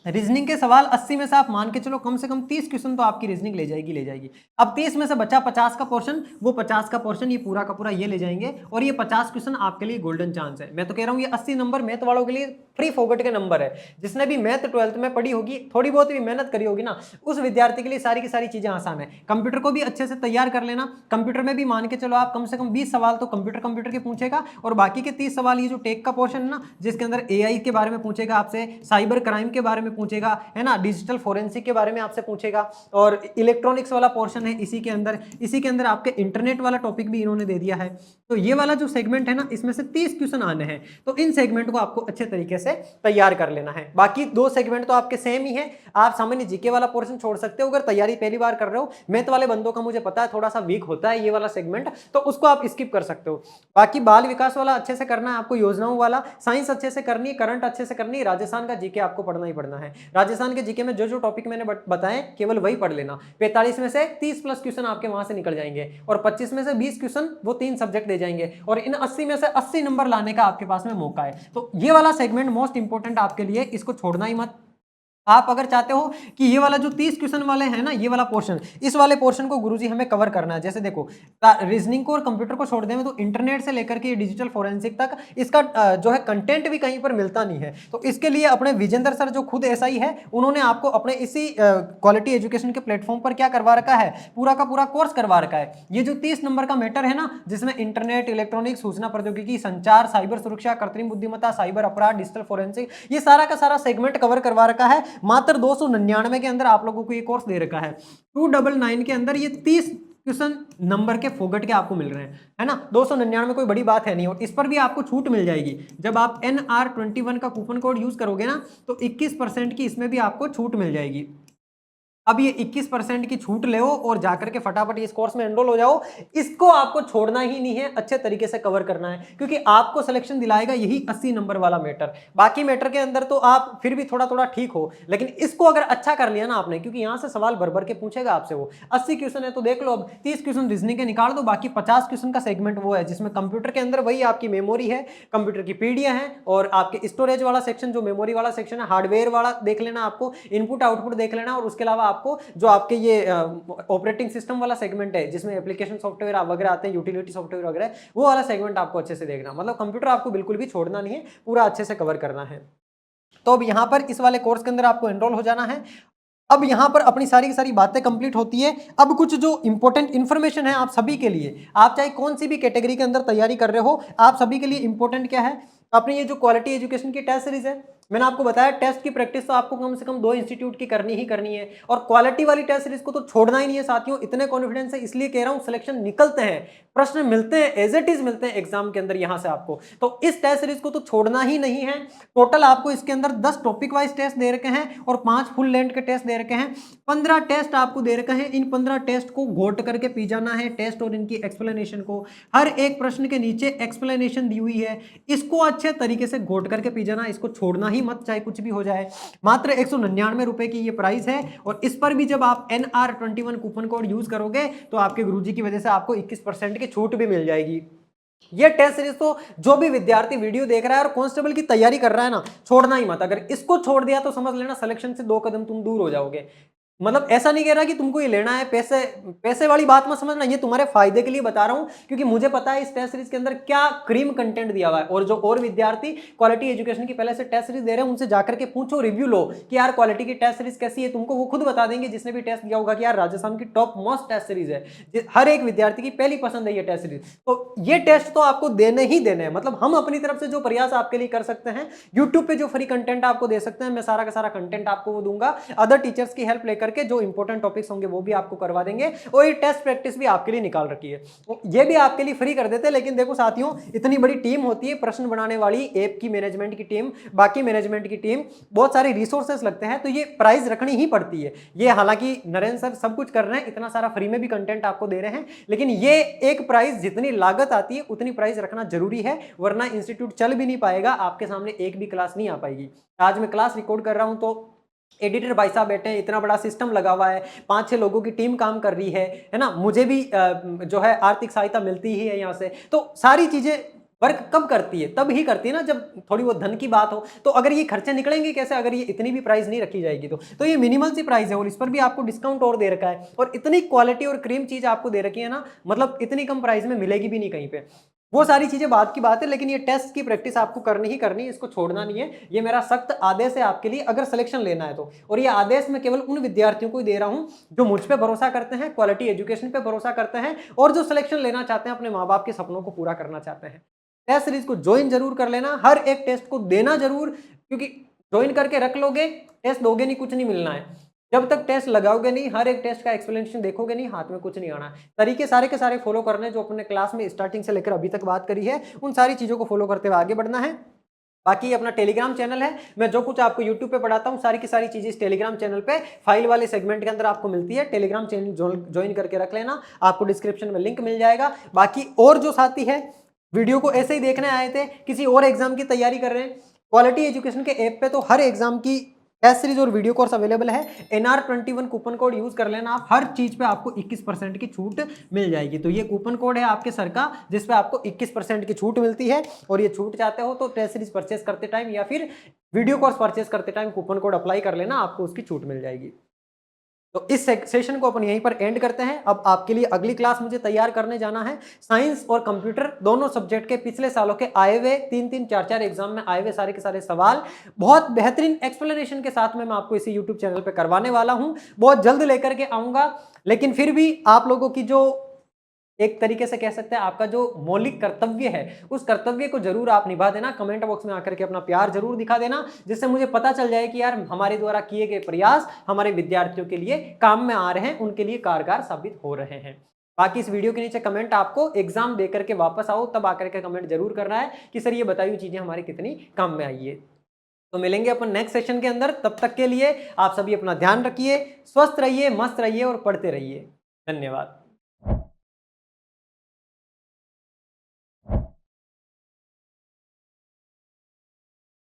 A: रीजनिंग के सवाल 80 में से आप मान के चलो कम से कम 30 क्वेश्चन तो आपकी रीजनिंग ले जाएगी। अब 30 में से बचा 50 का पोर्शन, वो 50 का पोर्शन ये पूरा का पूरा ये ले जाएंगे, और ये 50 क्वेश्चन आपके लिए गोल्डन चांस है। मैं तो कह रहा हूँ ये 80 नंबर मैथ वालों के लिए फ्री फोगट के नंबर है। जिसने भी मैथ 12th में पढ़ी होगी, थोड़ी बहुत भी मेहनत करी होगी ना, उस विद्यार्थी के लिए सारी की सारी चीजें आसान है। कंप्यूटर को भी अच्छे से तैयार कर लेना। कंप्यूटर में भी मान के चलो आप कम से कम 20 सवाल तो कंप्यूटर के पूछेगा, और बाकी के 30 सवाल ये जो टेक का पोर्शन है ना, जिसके अंदर एआई के बारे में पूछेगा आपसे, साइबर क्राइम के बारे में पूछेगा, है ना, डिजिटल फोरेंसिक के बारे में आपसे पूछेगा, और इलेक्ट्रॉनिक्स वाला पोर्शन है इसी के अंदर आपके इंटरनेट वाला टॉपिक भी इन्होंने दे दिया है। तो ये वाला जो सेगमेंट है ना, इसमें से 30 क्वेश्चन आने हैं। तो इन सेगमेंट को आपको अच्छे तरीके से तैयार कर लेना है। बाकी 2 सेगमेंट तो आपके सेम ही है। आप सामान्य जीके वाला पोर्शन छोड़ सकते हो अगर तैयारी पहली बार कर रहे हो। मैथ वाले बंदों का मुझे पता है थोड़ा सा वीक होता है ये वाला सेगमेंट, तो उसको आप स्किप कर सकते हो। बाकी बाल विकास वाला अच्छे से करना है आपको, योजनाओं वाला, साइंस अच्छे से करनी है, करंट अच्छे से करनी है, राजस्थान का जीके आपको पढ़ना ही पढ़ना है। राजस्थान के जीके में जो जो टॉपिक मैंने बताए केवल वही पढ़ लेना। 45 में से 30 प्लस क्वेश्चन आपके वहां से निकल जाएंगे, और 25 में से 20 क्वेश्चन वो 3 सब्जेक्ट दे जाएंगे, और इन 80 में से 80 नंबर लाने का आपके पास में मौका है। तो ये वाला सेगमेंट मोस्ट इंपॉर्टेंट आपके लिए, इसको छोड़ना ही मत। आप अगर चाहते हो कि ये वाला जो 30 क्वेश्चन वाले हैं ना, ये वाला पोर्शन, इस वाले पोर्शन को गुरुजी हमें कवर करना है। जैसे देखो, रीजनिंग को और कंप्यूटर को छोड़ दें तो इंटरनेट से लेकर के डिजिटल फोरेंसिक तक इसका जो है कंटेंट भी कहीं पर मिलता नहीं है। तो इसके लिए अपने विजेंद्र सर जो खुद एसआई है, उन्होंने आपको अपने इसी क्वालिटी एजुकेशन के प्लेटफॉर्म पर क्या करवा रखा है, पूरा का पूरा कोर्स करवा रखा है। ये जो 30 नंबर का मैटर है ना, जिसमें इंटरनेट, इलेक्ट्रॉनिक, सूचना प्रौद्योगिकी, संचार, साइबर सुरक्षा, कृत्रिम बुद्धिमत्ता, साइबर अपराध, डिजिटल फोरेंसिक, ये सारा का सारा सेगमेंट कवर करवा रखा है। मात्र 299 के अंदर आप लोगों को ये कोर्स दे रखा है। 299 के अंदर ये 30 क्वेश्चन नंबर के फोगट के आपको मिल रहे हैं, है ना। 299 कोई बड़ी बात है नहीं, और इस पर भी आपको छूट मिल जाएगी। जब आप NR21 का कूपन कोड यूज करोगे ना, तो 21% की इसमें भी आपको छूट मिल जाएगी। अब ये 21% की छूट ले और जाकर के फटाफट इस कोर्स में एनरोल हो जाओ। इसको आपको छोड़ना ही नहीं है, अच्छे तरीके से कवर करना है, क्योंकि आपको सिलेक्शन दिलाएगा यही 80 नंबर वाला मैटर। बाकी मैटर के अंदर तो आप फिर भी थोड़ा थोड़ा ठीक हो, लेकिन इसको अगर अच्छा कर लिया ना आपने, क्योंकि यहां से सवाल भर भर के पूछेगा आपसे। वो 80 क्वेश्चन है तो देख लो, अब 30 क्वेश्चन रीजनिंग के निकाल दो, बाकी 50 क्वेश्चन का सेगमेंट वो है जिसमें कंप्यूटर के अंदर वही आपकी मेमोरी है, कंप्यूटर की पीढ़ियां हैं, और आपके स्टोरेज वाला सेक्शन जो मेमोरी वाला सेक्शन है, हार्डवेयर वाला देख लेना, आपको इनपुट आउटपुट देख लेना, और उसके अलावा आपको जो आपके ये ऑपरेटिंग सिस्टम वाला सेगमेंट है जिसमें एप्लीकेशन सॉफ्टवेयर वगैरह आते हैं, यूटिलिटी सॉफ्टवेयर वगैरह, वो वाला सेगमेंट आपको अच्छे से देखना। मतलब कंप्यूटर आपको बिल्कुल भी छोड़ना नहीं है, पूरा अच्छे से कवर करना है। तो अब यहाँ पर इस वाले कोर्स के अंदर आपको एनरोल हो जाना है। अब यहाँ पर अपनी सारी की सारी बातें कंप्लीट होती है। अब कुछ जो इंपॉर्टेंट इन्फॉर्मेशन है आप सभी के लिए, आप चाहे कौन सी भी कैटेगरी के अंदर तैयारी कर रहे हो, आप सभी के लिए इंपॉर्टेंट क्या है, अपनी ये जो क्वालिटी एजुकेशन की टेस्ट सीरीज है, मैंने आपको बताया टेस्ट की प्रैक्टिस तो आपको कम से कम 2 इंस्टीट्यूट की करनी ही करनी है, और क्वालिटी वाली टेस्ट सीरीज को तो छोड़ना ही नहीं है साथियों। इतने कॉन्फिडेंस है इसलिए कह रहा हूं, सिलेक्शन निकलते हैं, प्रश्न मिलते हैं, एज इट इज मिलते हैं एग्जाम के अंदर यहां से आपको। तो इस टेस्ट सीरीज को तो छोड़ना ही नहीं है। टोटल आपको इसके अंदर 10 टॉपिक वाइज टेस्ट दे रखे हैं और 5 फुल लेंथ के टेस्ट दे रखे हैं। 15 टेस्ट आपको दे रखे हैं। इन 15 टेस्ट को घोट करके पी जाना है, टेस्ट और इनकी एक्सप्लेनेशन को। हर एक प्रश्न के नीचे एक्सप्लेनेशन दी हुई है, इसको अच्छे तरीके से घोट करके पी जाना, इसको छोड़ना ही मत, चाहे कुछ भी हो जाए। मात्र 199 रुपए की ये प्राइस है, और इस पर भी जब आप NR21 कूपन कोड यूज करोगे तो आपके गुरुजी की वजह से आपको 21% की छूट भी मिल जाएगी। ये टेस्ट सीरीज तो जो भी विद्यार्थी वीडियो देख रहा है और कांस्टेबल की तैयारी कर रहा है ना, छोड़ना ही मत। अगर इसको छोड़ दिया तो समझ लेना सिलेक्शन से 2 कदम तुम दूर हो जाओगे। मतलब ऐसा नहीं कह रहा कि तुमको ये लेना है, पैसे वाली बात मत समझना, ये तुम्हारे फायदे के लिए बता रहा हूं, क्योंकि मुझे पता है इस टेस्ट सीरीज के अंदर क्या क्रीम कंटेंट दिया हुआ है। और जो और विद्यार्थी क्वालिटी एजुकेशन की पहले से टेस्ट सीरीज दे रहे हैं, उनसे जाकर के पूछो, रिव्यू लो कि यार क्वालिटी की टेस्ट सीरीज कैसी है। तुमको वो खुद बता देंगे जिसने भी टेस्ट दिया होगा कि यार राजस्थान की टॉप मोस्ट टेस्ट सीरीज है, हर एक विद्यार्थी की पहली पसंद है ये टेस्ट सीरीज। तो ये टेस्ट तो आपको देने ही देने हैं। मतलब हम अपनी तरफ से जो प्रयास आपके लिए कर सकते हैं, यूट्यूब पे जो फ्री कंटेंट आपको दे सकते हैं, मैं सारा का सारा कंटेंट आपको वो दूंगा। अदर टीचर्स की हेल्प लेकर के जो इंपॉर्टेंट टॉपिक्स होंगे वो भी आपको करवा देंगे, और ये टेस्ट प्रैक्टिस भी आपके लिए निकाल रखी है, ये भी आपके लिए फ्री कर देते हैं। लेकिन देखो साथियों, इतनी बड़ी टीम होती है प्रश्न बनाने वाली, ऐप की मैनेजमेंट की टीम, बाकी मैनेजमेंट की टीम, बहुत सारे रिसोर्सेस लगते हैं, तो ये प्राइस रखनी ही पड़ती है। ये हालांकि नरेंद्र सर सब कुछ कर रहे हैं, इतना सारा फ्री में भी कंटेंट आपको दे रहे हैं, लेकिन ये एक प्राइस जितनी लागत आती है उतनी प्राइस रखना जरूरी है, वरना इंस्टीट्यूट चल भी नहीं पाएगा, आपके सामने एक भी क्लास नहीं आ पाएगी। आज मैं क्लास रिकॉर्ड कर रहा हूं तो एडिटर भाई साहब बैठे हैं, इतना बड़ा सिस्टम लगा हुआ है, 5-6 लोगों की टीम काम कर रही है ना। मुझे भी जो है आर्थिक सहायता मिलती ही है यहाँ से। तो सारी चीजें वर्क कब करती है, तब ही करती है ना जब थोड़ी बहुत धन की बात हो। तो अगर ये खर्चे निकलेंगे कैसे अगर ये इतनी भी प्राइस नहीं रखी जाएगी तो ये मिनिमल सी प्राइस है, और इस पर भी आपको डिस्काउंट और दे रखा है, और इतनी क्वालिटी और क्रीम चीज आपको दे रखी है ना, मतलब इतनी कम प्राइस में मिलेगी भी नहीं कहीं पे। वो सारी चीजें बात की बात है, लेकिन ये टेस्ट की प्रैक्टिस आपको करनी ही करनी है, इसको छोड़ना नहीं है। ये मेरा सख्त आदेश है आपके लिए, अगर सिलेक्शन लेना है तो। और ये आदेश मैं केवल उन विद्यार्थियों को ही दे रहा हूं जो मुझ पे भरोसा करते हैं, क्वालिटी एजुकेशन पे भरोसा करते हैं, और जो सिलेक्शन लेना चाहते हैं, अपने माँ बाप के सपनों को पूरा करना चाहते हैं। टेस्ट सीरीज को ज्वाइन जरूर कर लेना, हर एक टेस्ट को देना जरूर, क्योंकि ज्वाइन करके रख लोगे, टेस्ट दोगे नहीं, कुछ नहीं मिलना है। जब तक टेस्ट लगाओगे नहीं, हर एक टेस्ट का एक्सप्लेनेशन देखोगे नहीं, हाथ में कुछ नहीं आना। तरीके सारे के सारे फॉलो करने जो अपने क्लास में स्टार्टिंग से लेकर अभी तक बात करी है, उन सारी चीजों को फॉलो करते हुए आगे बढ़ना है। बाकी अपना टेलीग्राम चैनल है, मैं जो कुछ आपको यूट्यूब पे पढ़ाता हूँ सारी की सारी चीजें इस टेलीग्राम चैनल पे फाइल वाले सेगमेंट के अंदर आपको मिलती है। टेलीग्राम चैनल ज्वाइन करके रख लेना, आपको डिस्क्रिप्शन में लिंक मिल जाएगा। बाकी और जो साथी है वीडियो को ऐसे ही देखने आए थे, किसी और एग्जाम की तैयारी कर रहे हैं, क्वालिटी एजुकेशन के ऐप पे तो हर एग्जाम की टेस्ट सीरीज और वीडियो कोर्स अवेलेबल है। NR21 कूपन कोड यूज कर लेना आप, हर चीज पे आपको 21% की छूट मिल जाएगी। तो ये कूपन कोड है आपके सर का, जिसपे आपको 21% की छूट मिलती है। और ये छूट चाहते हो तो टेस्ट सीरीज परचेस करते टाइम या फिर वीडियो कोर्स परचेस करते टाइम कूपन कोड अप्लाई कर लेना, आपको उसकी छूट मिल जाएगी। तो इस सेशन को अपन यहीं पर एंड करते हैं। अब आपके लिए अगली क्लास मुझे तैयार करने जाना है, साइंस और कंप्यूटर दोनों सब्जेक्ट के पिछले सालों के आए हुए 3-3, 4-4 एग्जाम में आए हुए सारे के सारे सवाल बहुत बेहतरीन एक्सप्लेनेशन के साथ में मैं आपको इसी यूट्यूब चैनल पर करवाने वाला हूं। बहुत जल्द लेकर के आऊंगा, लेकिन फिर भी आप लोगों की जो एक तरीके से कह सकते हैं आपका जो मौलिक कर्तव्य है, उस कर्तव्य को जरूर आप निभा देना। कमेंट बॉक्स में आकर के अपना प्यार जरूर दिखा देना, जिससे मुझे पता चल जाए कि यार हमारे द्वारा किए गए प्रयास हमारे विद्यार्थियों के लिए काम में आ रहे हैं, उनके लिए कारगर साबित हो रहे हैं। बाकी इस वीडियो के नीचे कमेंट आपको एग्जाम देकर के वापस आओ तब आकर के कमेंट जरूर करना है कि सर ये बताई हुई चीजें हमारी कितनी काम में आई है। तो मिलेंगे अपन नेक्स्ट सेशन के अंदर, तब तक के लिए आप सभी अपना ध्यान रखिए, स्वस्थ रहिए, मस्त रहिए और पढ़ते रहिए। धन्यवाद।